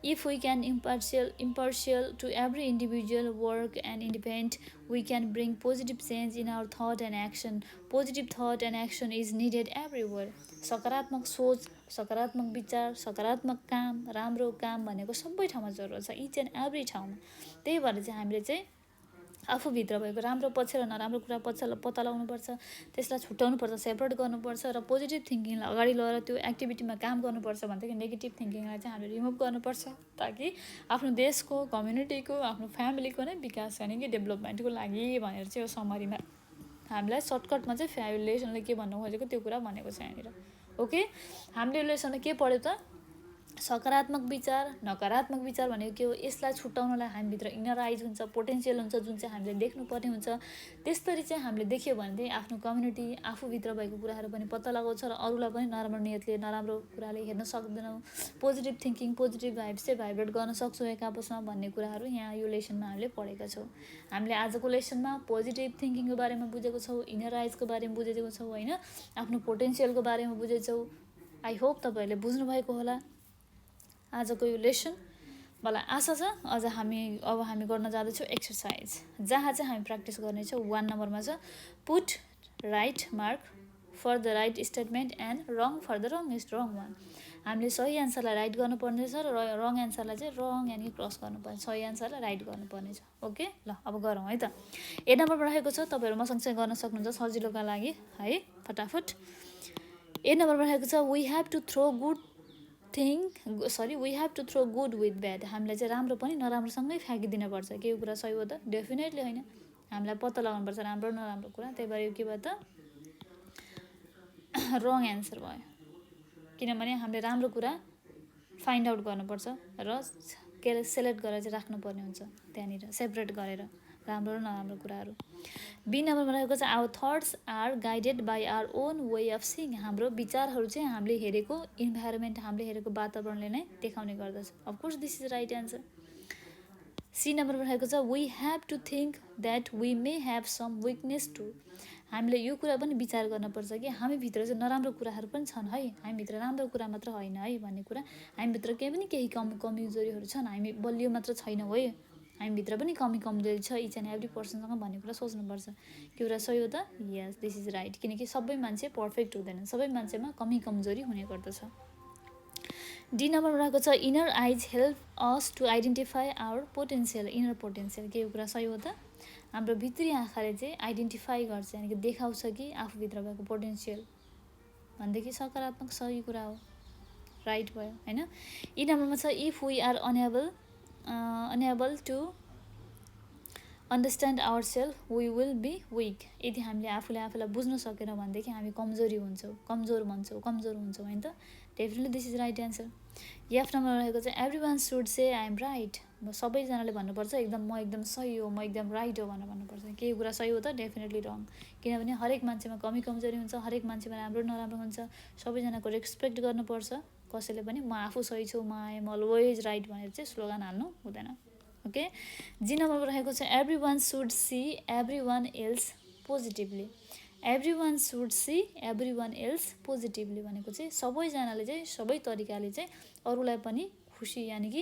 If we can impartial to every individual work and independent, we can bring positive change in our thought and action। Positive thought and action is needed everywhere। सकारात्मक सोच, सकारात्मक विचार, सकारात्मक काम, राम्रो काम भनेको सबै ठाउँमा जरुरत छ, इच एन्ड एभ्री ठाउँमा। त्यही भएर चाहिँ हामीले चाहिँ आफूभित्र भएको राम्रो पक्ष र नराम्रो कुरा पक्षलाई पत्ता लगाउनुपर्छ, त्यसलाई छुट्याउनुपर्छ, सेपरेट गर्नुपर्छ र पोजिटिभ थिङ्किङलाई अगाडि लगेर त्यो एक्टिभिटीमा काम गर्नुपर्छ भनेदेखि नेगेटिभ थिङ्किङलाई चाहिँ हामीले रिमुभ गर्नुपर्छ ताकि आफ्नो देशको, कम्युनिटीको, आफ्नो फ्यामिलीको नै विकास यानि कि डेभलपमेन्टको लागि भनेर चाहिँ यो समरीमा हामीलाई सर्टकटमा चाहिँ फ्याबुलेसनले के भन्नु खोजेको त्यो कुरा भनेको छ यहाँनिर। ओके, हामीले यो लेसनमा के पढ्यो त सकारात्मक विचार, नकारात्मक विचार भनेको के हो, यसलाई छुट्याउनलाई हामीभित्र इनराइज हुन्छ, पोटेन्सियल हुन्छ जुन चाहिँ हामीले देख्नुपर्ने हुन्छ। त्यसरी चाहिँ हामीले देख्यो भने चाहिँ आफ्नो कम्युनिटी आफूभित्र भएको कुराहरू पनि पत्ता लगाउँछ र अरूलाई पनि नराम्रो नियतले नराम्रो कुराले हेर्न सक्दैनौँ। पोजिटिभ थिङ्किङ, पोजिटिभ भाइब्स चाहिँ भाइब्रेट गर्न सक्छौँ एक आपसमा भन्ने कुराहरू यहाँ यो लेसनमा हामीले पढेका छौँ। हामीले आजको लेसनमा पोजिटिभ थिङ्किङको बारेमा बुझेको छौँ, इनराइजको बारेमा बुझेको छौँ होइन, आफ्नो पोटेन्सियलको बारेमा बुझेछौँ। आई होप तपाईँहरूले बुझ्नुभएको होला आजको यो लेसन। मलाई आशा छ अब हामी गर्न जाँदैछौँ एक्सर्साइज, जहाँ चाहिँ हामी प्र्याक्टिस गर्नेछौँ 1 नम्बरमा छ put right mark for the right statement and wrong for the wrong one. हामीले सही एन्सरलाई राइट गर्नुपर्ने छ र रङ एन्सरलाई चाहिँ रङ यानि क्रस गर्नुपर्ने, सही एन्सरलाई राइट गर्नुपर्ने छ। ओके ल अब गरौँ है त। ए नम्बरमा रहेको छ, तपाईँहरू मसँगसँगै गर्न सक्नुहुन्छ सजिलोका लागि है, फटाफट। ए नम्बरमा रहेको छ we have to throw good with bad. हामीलाई चाहिँ राम्रो पनि नराम्रोसँगै फ्याँकिदिनुपर्छ। के यो कुरा सही हो त? डेफिनेटली होइन, हामीलाई पत्ता लगाउनुपर्छ राम्रो नराम्रो कुरा। त्यही भएर यो के भयो त रङ एन्सर भयो, किनभने हामीले राम्रो कुरा फाइन्ड आउट गर्नुपर्छ र सेलेक्ट गरेर चाहिँ राख्नुपर्ने हुन्छ त्यहाँनिर सेपरेट गरेर राम्रो र नराम्रो कुराहरू। बी नम्बरमा रहेको छ our thoughts are guided by our own way of seeing. हाम्रो विचारहरू चाहिँ हामीले हेरेको इन्भाइरोमेन्ट, हामीले हेरेको वातावरणले नै देखाउने गर्दछ। Of course this is right answer. C नम्बरमा रहेको छ we have to think that we may have some weakness too. हामीले यो कुरा पनि विचार गर्नुपर्छ कि हामीभित्र चाहिँ नराम्रो कुराहरू पनि छन् है, हामीभित्र राम्रो कुरा मात्र होइन है भन्ने कुरा, हामीभित्र केही कमजोरीहरू छन्, हामी बलियो मात्र छैनौँ है, हामीभित्र पनि कमजोरी छ इच एन्ड एभ्री पर्सनसँग भन्ने कुरा सोच्नुपर्छ। के कुरा सही हो त? यस, दिस इज राइट। किनकि सबै मान्छे पर्फेक्ट हुँदैन, सबै मान्छेमा कमजोरी हुने गर्दछ। डी नम्बरमा रहेको छ inner eyes help us to identify our potential. Inner potential के यो कुरा सही हो त? हाम्रो भित्री आँखाले चाहिँ आइडेन्टिफाई गर्छ यानि कि देखाउँछ कि आफूभित्र भएको पोटेन्सियल भनेदेखि सकारात्मक सही कुरा हो। राइट भयो हैन। ई नम्बरमा छ if we are unable to understand our self we will be weak. यदि हामीले आफूलाई बुझ्न सकेनौँ भनेदेखि हामी कमजोर हुन्छौँ हैन त। Definitely this is right answer. F नम्बरमा रहेको चाहिँ every one should say I am right. सबैजनाले भन्नुपर्छ म एकदम सही हो, म एकदम राइट हो भनेर भन्नुपर्छ। केही कुरा सही हो त डेफिनेटली रङ, किनभने हरेक मान्छेमा कमी कमजोरी हुन्छ, हरेक मान्छेमा राम्रो नराम्रो हुन्छ। सबैजनाको रेस्पेक्ट गर्नुपर्छ। कसैले पनि म आफू सही छु, म आई एम अलवेज राइट भनेर चाहिँ स्लोगन हाल्नु हुँदैन। ओके। जी नम्बरमा रहेको छ every one should C every one else positively. Every one should C every one else positively भनेको चाहिँ सबैजनाले चाहिँ सबै तरिकाले चाहिँ अरूलाई पनि खुसी यानि कि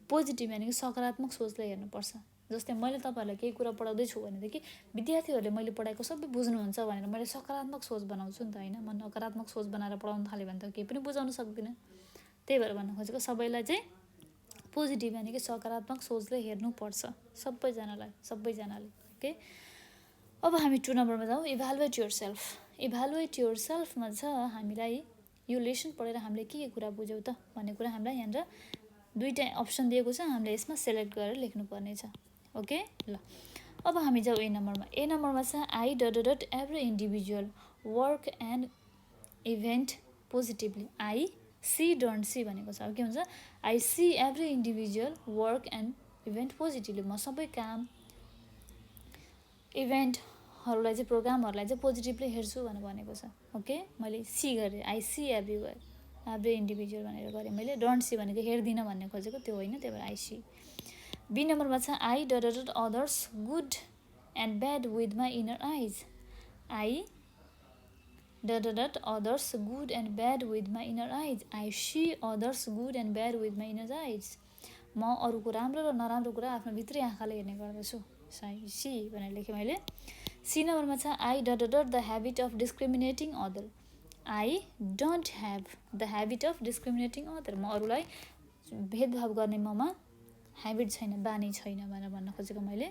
पोजिटिभ यानि कि सकारात्मक सोचले हेर्नुपर्छ। जस्तै मैले तपाईँहरूलाई केही कुरा पढाउँदैछु भनेदेखि विद्यार्थीहरूले मैले पढाएको सबै बुझ्नुहुन्छ भनेर मैले सकारात्मक सोच बनाउँछु नि त हैन। म नकारात्मक सोच बनाएर पढाउन थालेँ भने त केही पनि बुझाउन सक्दिनँ। त्यही भएर भन्न खोजेको सबैलाई चाहिँ पोजिटिभ यानि कि सकारात्मक सोचले हेर्नुपर्छ सबैजनाले। ओके। अब हामी 2 नम्बरमा जाउँ, evaluate yourself. Evaluate your सेल्फमा छ हामीलाई यो लेसन पढेर हामीले के कुरा बुझ्यौँ त भन्ने कुरा हामीलाई यहाँनिर दुईवटा अप्सन दिएको छ। हामीले यसमा सेलेक्ट गरेर लेख्नुपर्ने छ। ओके ल। अब हामी जाउँ ए नम्बरमा। ए नम्बरमा छ I dot every individual work and event positively. I see don't see भनेको छ। अब के हुन्छ, I see every individual work and event positively. म सबै काम इभेन्टहरूलाई चाहिँ प्रोग्रामहरूलाई चाहिँ पोजिटिभली हेर्छु भनेर भनेको छ। ओके। मैले सी गरेँ, आई सी एभ्री इन्डिभिजुअल भनेर गरेँ मैले। डोन्ट सी भनेको हेर्दिनँ भन्ने खोजेको त्यो होइन, त्यही भएर आई सी। बी नम्बरमा छ I dot others good and bad with my inner eyes. I dot others good and bad with my inner eyes. I see others good and bad with my inner eyes. म अरूको राम्रो र नराम्रो कुरा आफ्नो भित्री आँखाले हेर्ने गर्दछु। सी भनेर लेखेँ मैले। सी नम्बरमा छ I dot the habit of discriminating other. I don't have the habit of discriminating other. म अरूलाई भेदभाव गर्ने ममा ह्याबिट छैन, बानी छैन भनेर भन्न खोजेको मैले।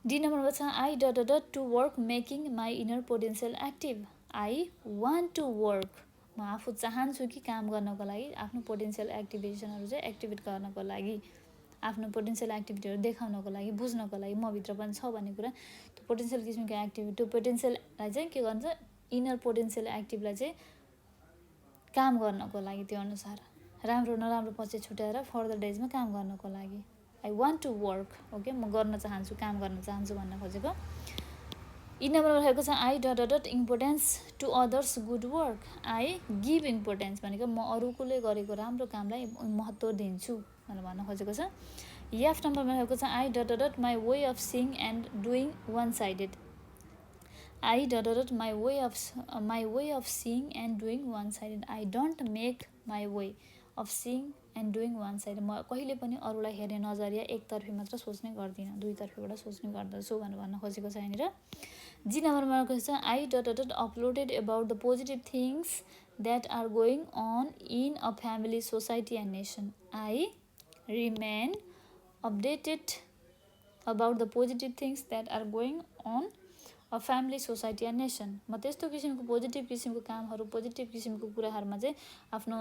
डी नम्बरमा छ I dot to work making my inner potential active. I want to work. म आफू चाहन्छु कि काम गर्नको लागि आफ्नो पोटेन्सियल एक्टिभेसनहरू चाहिँ एक्टिभेट गर्नको लागि, आफ्नो पोटेन्सियल एक्टिभिटीहरू देखाउनको लागि, बुझ्नको लागि मभित्र पनि छ भन्ने कुरा। त्यो पोटेन्सियल किसिमको एक्टिभिटी, त्यो पोटेन्सियललाई चाहिँ के गर्छ, इनर पोटेन्सियल एक्टिभलाई चाहिँ काम गर्नको लागि, त्यो अनुसार राम्रो नराम्रो पछि छुट्याएर फर्दर डेजमा काम गर्नको लागि I want to work. Okay. म गर्न चाहन्छु, काम गर्न चाहन्छु भन्न खोजेको। ई नम्बरमा रहेको छ I dot importance to others good work. I give importance भनेको म अरूले गरेको राम्रो कामलाई महत्त्व दिन्छु भनेर भन्न खोजेको छ। एफ नम्बरमा रहेको छ I dot my way of seeing and doing one sided. I dot my way of seeing and doing one sided. I don't make my way of seeing and doing one sided. म कहिले पनि अरूलाई हेर्ने नजरिया एकतर्फी मात्र सोच्ने गर्दिनँ, दुईतर्फीबाट सोच्ने गर्दछु भनेर भन्न खोजेको छ यहाँनिर। जी नम्बरमा रहेको छ I dot uploaded about the positive things that are going on in a family, society and nation. I remain updated about the positive things that are going on a family, society and nation. म त्यस्तो किसिमको पोजिटिभ किसिमको कामहरू, पोजिटिभ किसिमको कुराहरूमा चाहिँ आफ्नो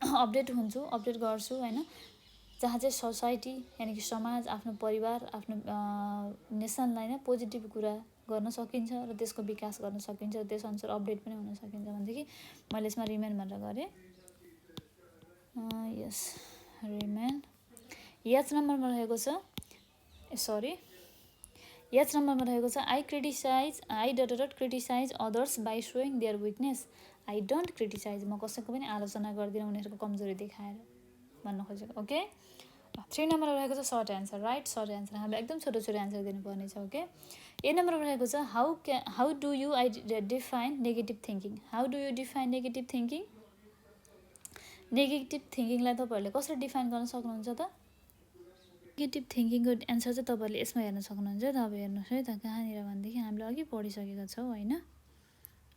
अपडेट गर्छु होइन, जहाँ चाहिँ सोसाइटी यानि कि समाज, आफ्नो परिवार, आफ्नो नेसनलाई नै पोजिटिभ कुरा गर्न सकिन्छ र त्यसको विकास गर्न सकिन्छ, त्यसअनुसार अपडेट पनि हुन सकिन्छ भनेदेखि मैले यसमा रिमेन भनेर गरेँ। यस, रिमेन। एच नम्बरमा रहेको छ I dot criticize others by showing their weakness. I don't criticize. म कसैको पनि आलोचना गर्दिनँ उनीहरूको कमजोरी देखाएर भन्न खोजेको। ओके। 3 नम्बरमा रहेको छ short answer, write short answer. हामीले एकदम छोटो एन्सर दिनुपर्ने छ। ओके। ए नम्बरमा रहेको छ how do you define negative thinking. How do you define negative thinking. Negative थिङ्किङलाई तपाईँहरूले कसरी डिफाइन गर्न सक्नुहुन्छ त? नेगेटिभ थिङ्किङको एन्सर चाहिँ तपाईँहरूले यसमा हेर्न सक्नुहुन्छ। तपाईँ हेर्नुहोस् है त कहाँनिर भनेदेखि हामीले अघि पढिसकेका छौँ होइन।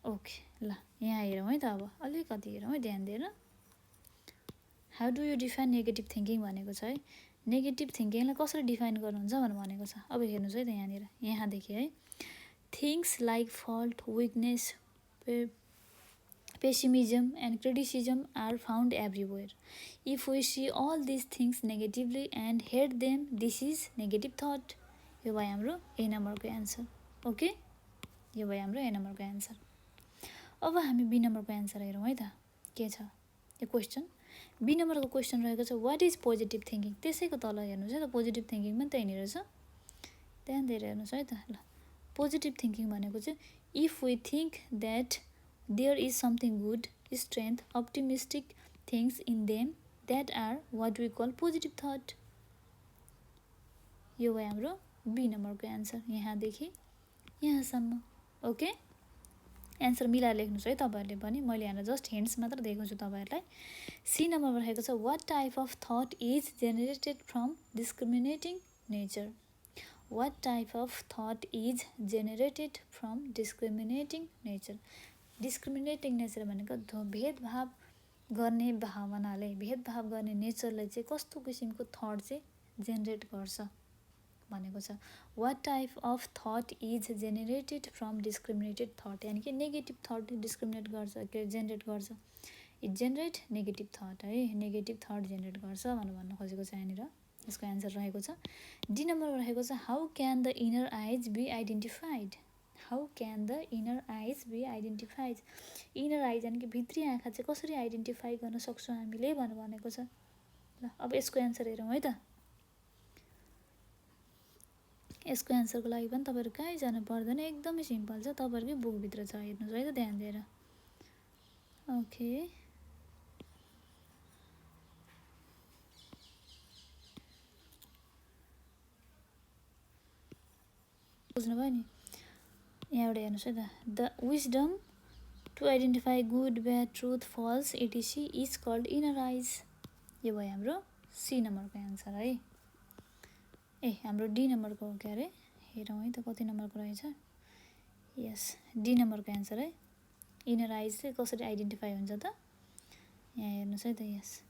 ओके ल, यहाँ हेरौँ है त। अब अलिकति हेरौँ है ध्यान दिएर। How do you define negative thinking भनेको छ है। नेगेटिभ थिङ्किङलाई कसरी डिफाइन गर्नुहुन्छ भनेर भनेको छ। अब हेर्नुहोस् है त यहाँनिर, यहाँदेखि है, things like fault, weakness, pessimism and criticism are found everywhere. If we see all these things negatively and hate them, this is negative thought. यो भयो हाम्रो ए नम्बरको एन्सर. ओके, यो भयो हाम्रो ए नम्बरको एन्सर. अब हामी बी नम्बरको एन्सर हेरौँ है त. के छ यो क्वेसन? बी नम्बरको क्वेसन रहेको छ वाट इज पोजिटिभ थिङ्किङ. त्यसैको तल हेर्नुहोस् है त, पोजिटिभ थिङ्किङ पनि त्यहीँनिर छ. ध्यान दिएर हेर्नुहोस् है त. ल, पोजिटिभ थिङ्किङ भनेको चाहिँ if we think that there is something good, strength, optimistic things in them, that are what we call positive thought. यो भयो हाम्रो बी नम्बरको एन्सर यहाँदेखि यहाँसम्म. ओके, एन्सर मिलाएर लेख्नुहोस् है तपाईँहरूले पनि. मैले यहाँ जस्ट हिन्ट्स मात्र दिएको छु तपाईँहरूलाई. सी नम्बरमा रहेको छ what type of thought is generated from discriminating nature. What type of thought is generated from discriminating nature. Discriminating nature भनेको भेदभाव गर्ने भावनाले, भेदभाव गर्ने नेचरले चाहिँ कस्तो किसिमको थट चाहिँ जेनेरेट गर्छ भनेको छ. What type of thought is generated from discriminated thought, यानि कि नेगेटिभ थट डिस्क्रिमिनेट गर्छ, के जेनेरेट गर्छ. इट जेनेरेट नेगेटिभ थट है, नेगेटिभ थट जेनेरेट गर्छ भनेर भन्न खोजेको छ यहाँनिर. यसको एन्सर रहेको छ डी नम्बरमा रहेको छ how can the inner eyes be identified. How can the inner eyes be identified. Inner eyes यानि कि भित्री आँखा चाहिँ कसरी आइडेन्टिफाई गर्न सक्छौँ हामीले भनेर भनेको छ. ल, अब यसको एन्सर हेरौँ है त. यसको एन्सरको लागि पनि तपाईँहरू कहीँ जानु पर्दैन, एकदमै सिम्पल छ, तपाईँहरूकै बुकभित्र छ. हेर्नुहोस् है त ध्यान दिएर. ओके, बुझ्नुभयो नि. यहाँबाट हेर्नुहोस् है त. The wisdom to identify good, bad, truth, false etc is called inner eyes. यो भयो हाम्रो सी नम्बरको एन्सर है. ए, हाम्रो डी नम्बरको हो क्या अरे. हेरौँ है त कति नम्बरको रहेछ. यस, डी नम्बरको एन्सर है. इनर आइज चाहिँ कसरी आइडेन्टिफाई हुन्छ त, यहाँ हेर्नुहोस् है त. Yes,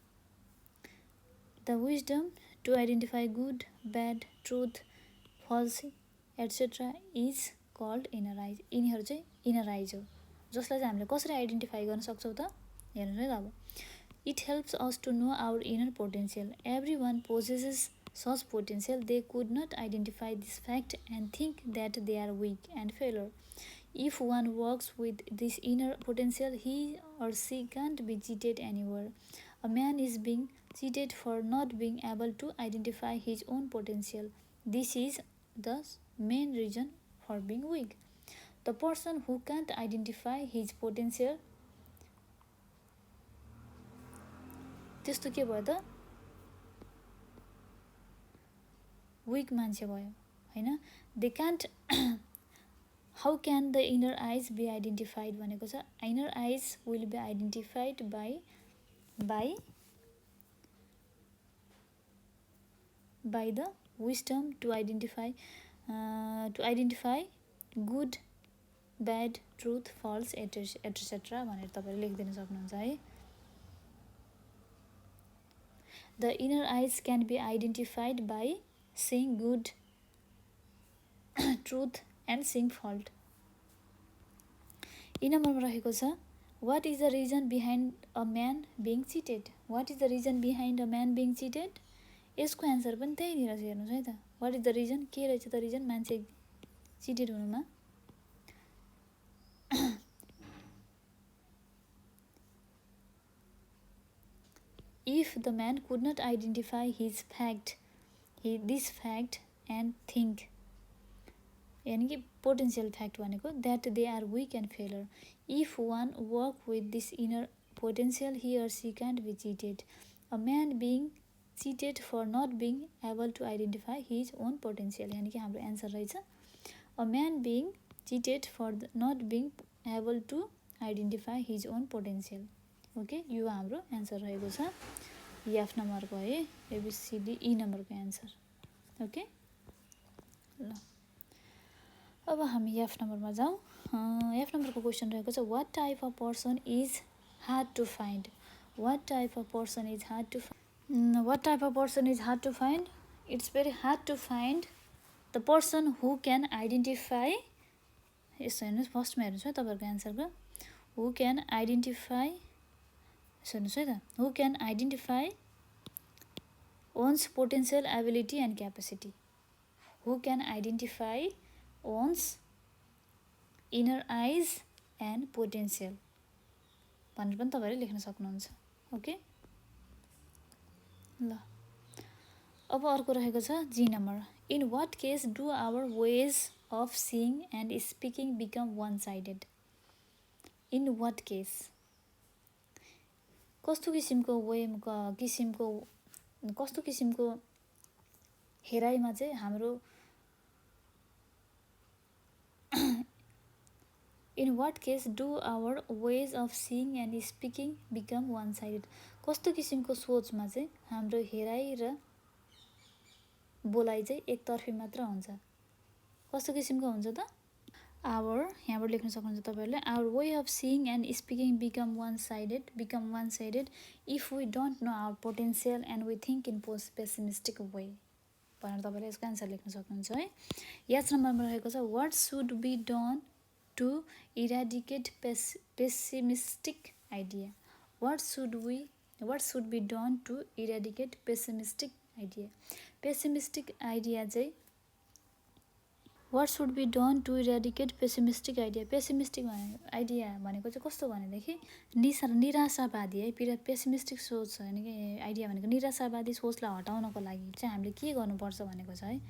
the wisdom to identify good, bad, truth, false etcetera is called inner eyes. यिनीहरू चाहिँ इनर आइज हो, जसलाई चाहिँ हामीले कसरी आइडेन्टिफाई गर्न सक्छौँ त. हेर्नुहोस् है त. अब it helps us to know our inner potential. Every one possesses such potential. They could not identify this fact and think that they are weak and failure. If one works with this inner potential, he or she can't be cheated anywhere. A man is being cheated for not being able to identify his own potential. This is the main reason for being weak. The person who can't identify his potential, त्यस्तो के भयो त, विक मान्छे भयो होइन. They can't. How can the inner eyes be identified भनेको छ. Inner eyes will be identified by the wisdom to identify good, bad, truth, false etcetera भनेर तपाईँले लेखिदिन सक्नुहुन्छ है. The inner eyes can be identified by seeing good, truth and seeing fault. यी नम्बरमा रहेको छ what is the reason behind a man being cheated. What is the reason behind a man being cheated. यसको एन्सर पनि त्यहीँनिर छ. हेर्नुहोस् है त. what is the reason, के रहेछ त रिजन मान्छे चिटेड हुनुमा. if the man could not identify this fact and think, यानी कि पोटेन्सियल फ्याक्ट भनेको that they are weak and failure. If one work with this inner potential, he or she can't be cheated. A man being cheated for not being able to identify his own potential. यानी कि हाम्रो एन्सर रहेछ a man being cheated for not being able to identify his own potential. Okay, यो हाम्रो एन्सर रहेको छ एफ नम्बरको है. एबिसिडी ई नम्बरको एन्सर. ओके, ल अब हामी एफ नम्बरमा जाउँ. एफ नम्बरको क्वेसन रहेको छ what type of person is hard to find. What type of person is hard to find. What type of person is hard to find. It's very hard to find the person who can identify. यस्तो हेर्नुहोस्, फर्स्टमा हेर्नुहोस् है तपाईँहरूको एन्सरको. Who can identify, who can identify one's potential, ability and capacity? Who can identify one's inner eyes and potential? भनेर पनि तपाईहरुले लेख्न सक्नुहुन्छ. ओके ल अब अर्को रहेको छ G number. In what case do our ways of seeing and speaking become one-sided? In what case? कस्तो किसिमको हेराइमा चाहिँ हाम्रो In what case do our ways of seeing and speaking become one-sided? कस्तो किसिमको सोचमा चाहिँ हाम्रो हेराइ र बोलाइ चाहिँ एकतर्फी मात्र हुन्छ. कस्तो किसिमको हुन्छ त? Our, यहाँबाट लेख्न सक्नुहुन्छ तपाईहरुले, our way of seeing and speaking become one-sided if we don't know our potential and we think in pessimistic way. भनेर तपाईहरुले यसको आन्सर लेख्न सक्नुहुन्छ है. यस नम्बरमा रहेको छ what should be done to eradicate pessimistic idea? What should be done to eradicate pessimistic idea? Pessimistic idea चाहिँ What should be done to eradicate pessimistic idea? Pessimistic idea भनेको चाहिँ कस्तो भनेदेखि निराशावादी है. पेसिमिस्टिक सोच हैन कि आइडिया भनेको निराशावादी सोचलाई हटाउनको लागि चाहिँ हामीले के गर्नुपर्छ भनेको छ है.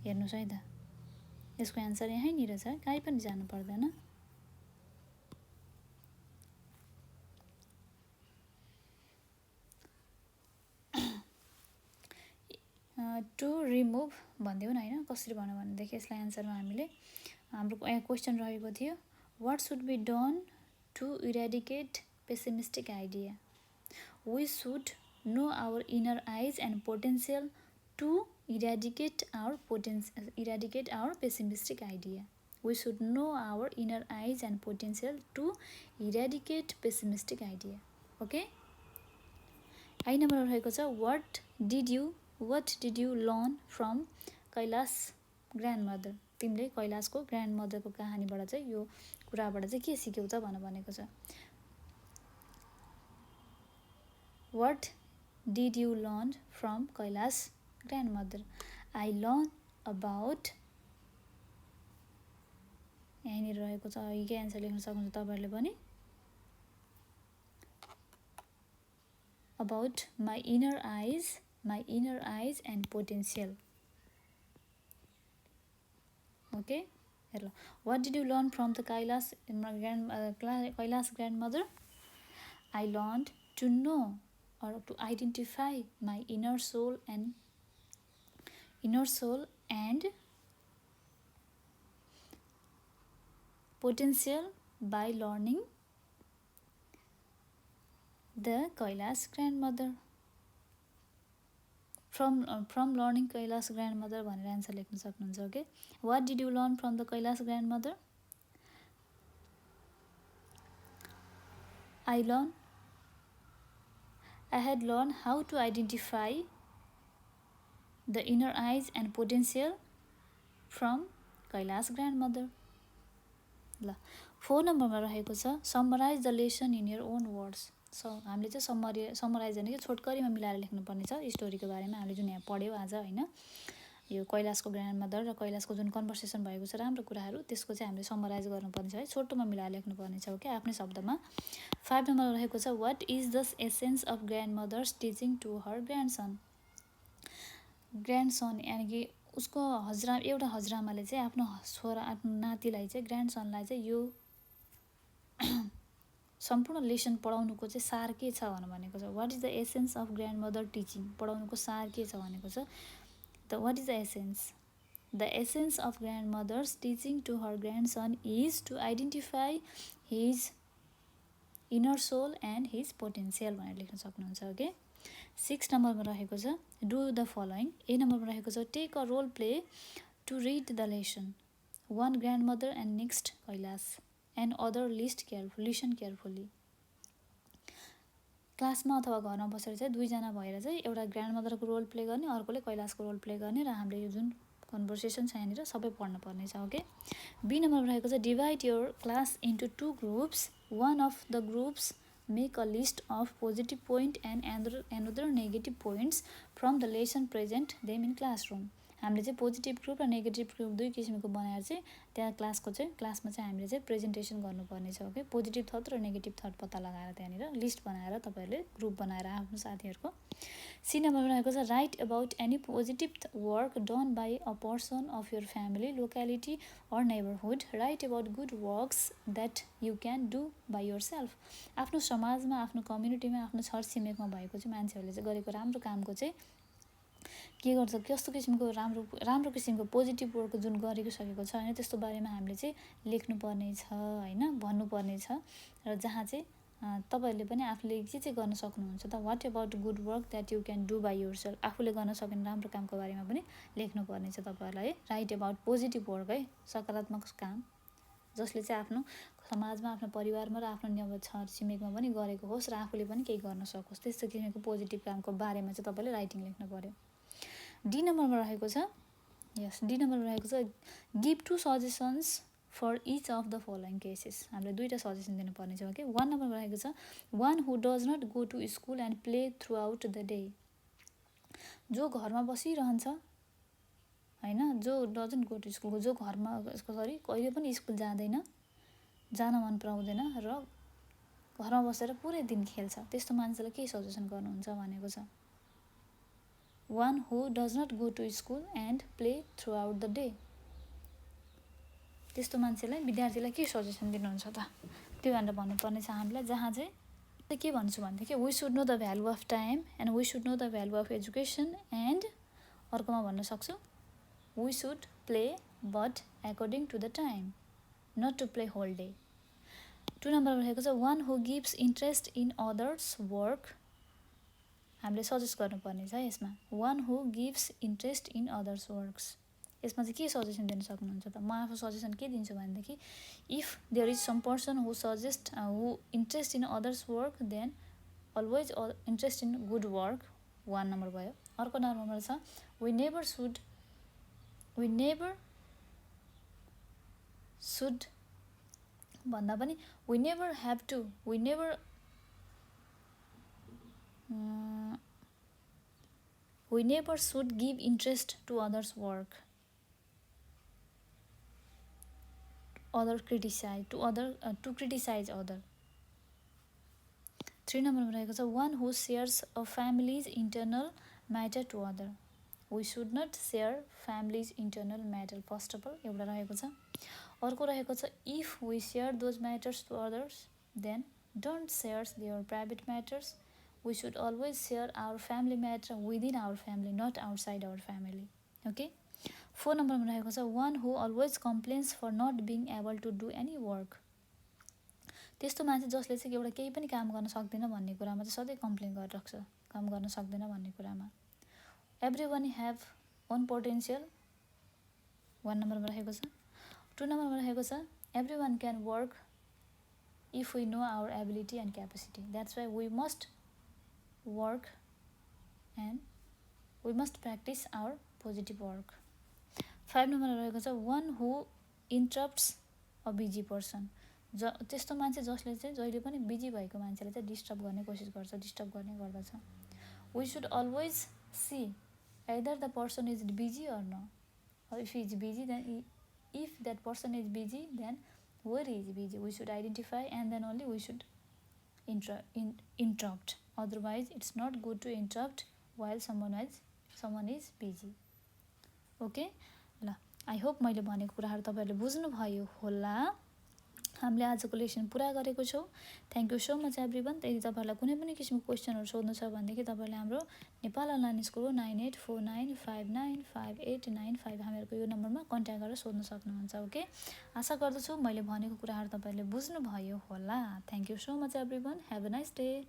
हेर्नुस् है त. यसको आन्सर यहीँनिर छ, कहीँ पनि जानु पर्दैन. टु रिमुभ भन्दियौ न हैन. कसरी भन्नु भनेदेखि यसलाई आन्सरमा हामीले हाम्रो क्वेशन रहेको थियो what should be done to eradicate pessimistic idea? We should know our inner eyes and potential to eradicate our pessimistic idea. We should know our inner eyes and potential to eradicate pessimistic idea. Okay? I number रहेको छ what did you learn from Kailash ग्रान्डमदर? तिमीले कैलाशको ग्रान्डमदरको कहानीबाट चाहिँ यो कुराबाट चाहिँ के सिक्यौ त भनेको छ. What did you learn from Kailash grandmother? I learned about, यहाँनिर रहेको छ. यही आन्सर लेख्न सक्नुहुन्छ तपाईहरुले पनि. About my inner eyes and potential. Okay, hello. What did you learn from the Kailash grandmother? I learned to know or to identify my inner soul and potential by learning the Kailash grandmother. From learning Kailash grandmother भनेर आन्सर लेख्न सक्नुहुन्छ. Okay. What did you learn from the Kailash grandmother? I had learned how to identify the inner eyes and potential from Kailash grandmother. ल 4 नम्बरमा रहेको छ summarize the lesson in your own words. हामीले चाहिँ समराइज गर्ने कि छोटकरीमा मिलाएर लेख्नुपर्ने छ स्टोरीको बारेमा. हामीले जुन यहाँ पढ्यौ आज हैन, यो कैलाशको ग्रान्डमदर र कैलाशको जुन कन्भर्सेसन भएको छ राम्रो कुराहरू, त्यसको चाहिँ हामीले समराइज गर्नुपर्ने छ है. छोटोमा मिलाएर लेख्नुपर्ने छ. ओके, आफ्नै शब्दमा. 5 नम्बरमा रहेको छ what is the essence of grandmother's teaching to her grandson? Grandson यानि कि उसको एउटा हजुरआमाले चाहिँ आफ्नो नातिलाई चाहिँ ग्रान्डसनलाई चाहिँ यो सम्पूर्ण लेसन पढाउनुको चाहिँ सार के छ भनेको छ. What is the essence of grandmother teaching? पढाउनुको सार के छ भनेको छ. What is the essence? The essence of grandmother's teaching to her grandson is to identify his inner soul and his potential भनेर लेख्न सक्नुहुन्छ. ओके. 6 नम्बरमा रहेको छ डु द फलोइङ. ए नम्बरमा रहेको छ take a role play to read the lesson. 1 grandmother and next Kailash and other listen carefully. क्लासमा अथवा घरमा बसेर चाहिँ दुईजना भएर चाहिँ एउटा ग्रान्डमदरको रोल प्ले गर्ने, अर्कोले कैलाशको रोल प्ले गर्ने र हामीले यो जुन कन्भर्सेसन छ यहाँनिर सबै पढ्न पर्ने छ. ओके. बी नम्बरमा रहेको छ divide your class into 2 groups one of the groups make a list of positive point and another negative points from the lesson present them in classroom. हामीले चाहिँ पोजिटिभ ग्रुप र नेगेटिभ ग्रुप दुई किसिमको बनाएर चाहिँ त्यहाँ क्लासमा चाहिँ हामीले चाहिँ प्रेजेन्टेसन गर्नुपर्ने छ। ओके, पोजिटिभ थट र नेगेटिभ थट पत्ता लगाएर त्यहाँनिर लिस्ट बनाएर तपाईँहरूले ग्रुप बनाएर आफ्नो साथीहरूको। सी नम्बरमा रहेको छ write about any positive work done by a person of your family locality or neighbourhood. Write about good works that you can do by your self. आफ्नो समाजमा, आफ्नो कम्युनिटीमा, आफ्नो छरछिमेकमा भएको चाहिँ मान्छेहरूले चाहिँ गरेको राम्रो कामको चाहिँ के गर्छ, कस्तो किसिमको राम्रो किसिमको पोजिटिभ वर्क जुन गरेको सकेको छ होइन, त्यस्तो बारेमा हामीले चाहिँ लेख्नुपर्ने छ होइन, भन्नुपर्ने छ। र जहाँ चाहिँ तपाईँहरूले पनि आफूले के चाहिँ गर्न सक्नुहुन्छ त, what about good work that you can do by your self. आफूले गर्न सक्ने राम्रो कामको बारेमा पनि लेख्नुपर्ने छ तपाईँहरूलाई है। राइट अबाउट पोजिटिभ वर्क है, सकारात्मक काम जसले चाहिँ आफ्नो समाजमा, आफ्नो परिवारमा र आफ्नो छरछिमेकमा पनि गरेको होस् र आफूले पनि केही गर्न सकोस्, त्यस्तो किसिमको पोजिटिभ कामको बारेमा चाहिँ तपाईँले राइटिङ लेख्नु पर्यो। डी नम्बरमा रहेको छ, यस डी नम्बरमा रहेको छ give 2 suggestions for each of the following cases. हामीले 2टा सजेसन दिनुपर्ने छ। ओके, 1 नम्बरमा रहेको छ one who does not go to school and play throughout the day. जो घरमा बसिरहन्छ होइन, जो डजन्ट गो टु स्कुल, जो घरमा कहिले पनि स्कुल जाँदैन, जान मन पराउँदैन र घरमा बसेर पुरै दिन खेल्छ, त्यस्तो मान्छेलाई के सजेसन गर्नुहुन्छ भनेको छ। One who does not go to school and play throughout the day, त्यस्तो मान्छेलाई, विद्यार्थीलाई के सजेसन दिनुहुन्छ त, त्यो भनेर भन्नुपर्ने छ हामीलाई। जहाँ चाहिँ के भन्छु भनेदेखि we should know the value of time and we should know the value of education and अर्कोमा भन्न सक्छु we should play but according to the time, not to play whole day. 2 नम्बरमा रहेको छ one who gives interest in others work. हामीले सजेस्ट गर्नुपर्ने छ यसमा one who gives interest in others works. यसमा चाहिँ के सजेसन दिन सक्नुहुन्छ त, म आफू सजेसन के दिन्छु भनेदेखि if there is some person who interest in others work then always interest in good work, 1 number भयो। अर्को नम्बरमा छ वी नेभर सुड भन्दा पनि we never have to, we never should give interest to others work, to criticize other. 3 नम्बरमा रहेको छ one who shares a family's internal matter to other. We should not share family's internal matter, first of all एउटा रहेको छ। अर्को रहेको छ if we share those matters to others then don't share their private matters. We should always share our family matter within our family, not outside our family. Okay, 4 नम्बरमा रहेको छ one who always complains for not being able to do any work. त्यस्तो मान्छे जसले चाहिँ एउटा केही पनि काम गर्न सक्दैन भन्ने कुरामा चाहिँ सधैँ कम्प्लेन गरिरहेको छ, काम गर्न सक्दैन भन्ने कुरामा। Everyone have own potential, 1 नम्बरमा रहेको छ। 2 नम्बरमा रहेको छ every one can work if we know our ability and capacity, that's why we must work and we must practice our positive work. 5 नम्बरमा रहेको छ one who interrupts a busy person. त्यस्तो मान्छे जसले चाहिँ जहिले पनि बिजी भएको मान्छेलाई चाहिँ डिस्टर्ब गर्ने कोसिस गर्छ, डिस्टर्ब गर्ने गर्दछ। We should always see either the person is busy or no, or if he is busy then if that person is busy then where he is busy, we should identify and then only we should interrupt, otherwise it's not good to interrupt while someone is busy. Okay ल, आई होप मैले भनेको कुराहरू तपाईँहरूले बुझ्नुभयो होला। हामीले आजको लेसन पुरा गरेको छौँ। Thank you so much everyone. यदि तपाईँहरूलाई कुनै पनि किसिमको क्वेसनहरू सोध्नु छ भनेदेखि तपाईँहरूले हाम्रो नेपाल अनलाइन स्कुल 9849595895 हामीहरूको यो नम्बरमा कन्ट्याक्ट गरेर सोध्न सक्नुहुन्छ। ओके, आशा गर्दछु मैले भनेको कुराहरू तपाईँहरूले बुझ्नुभयो होला। Thank you so much everyone, have a nice day.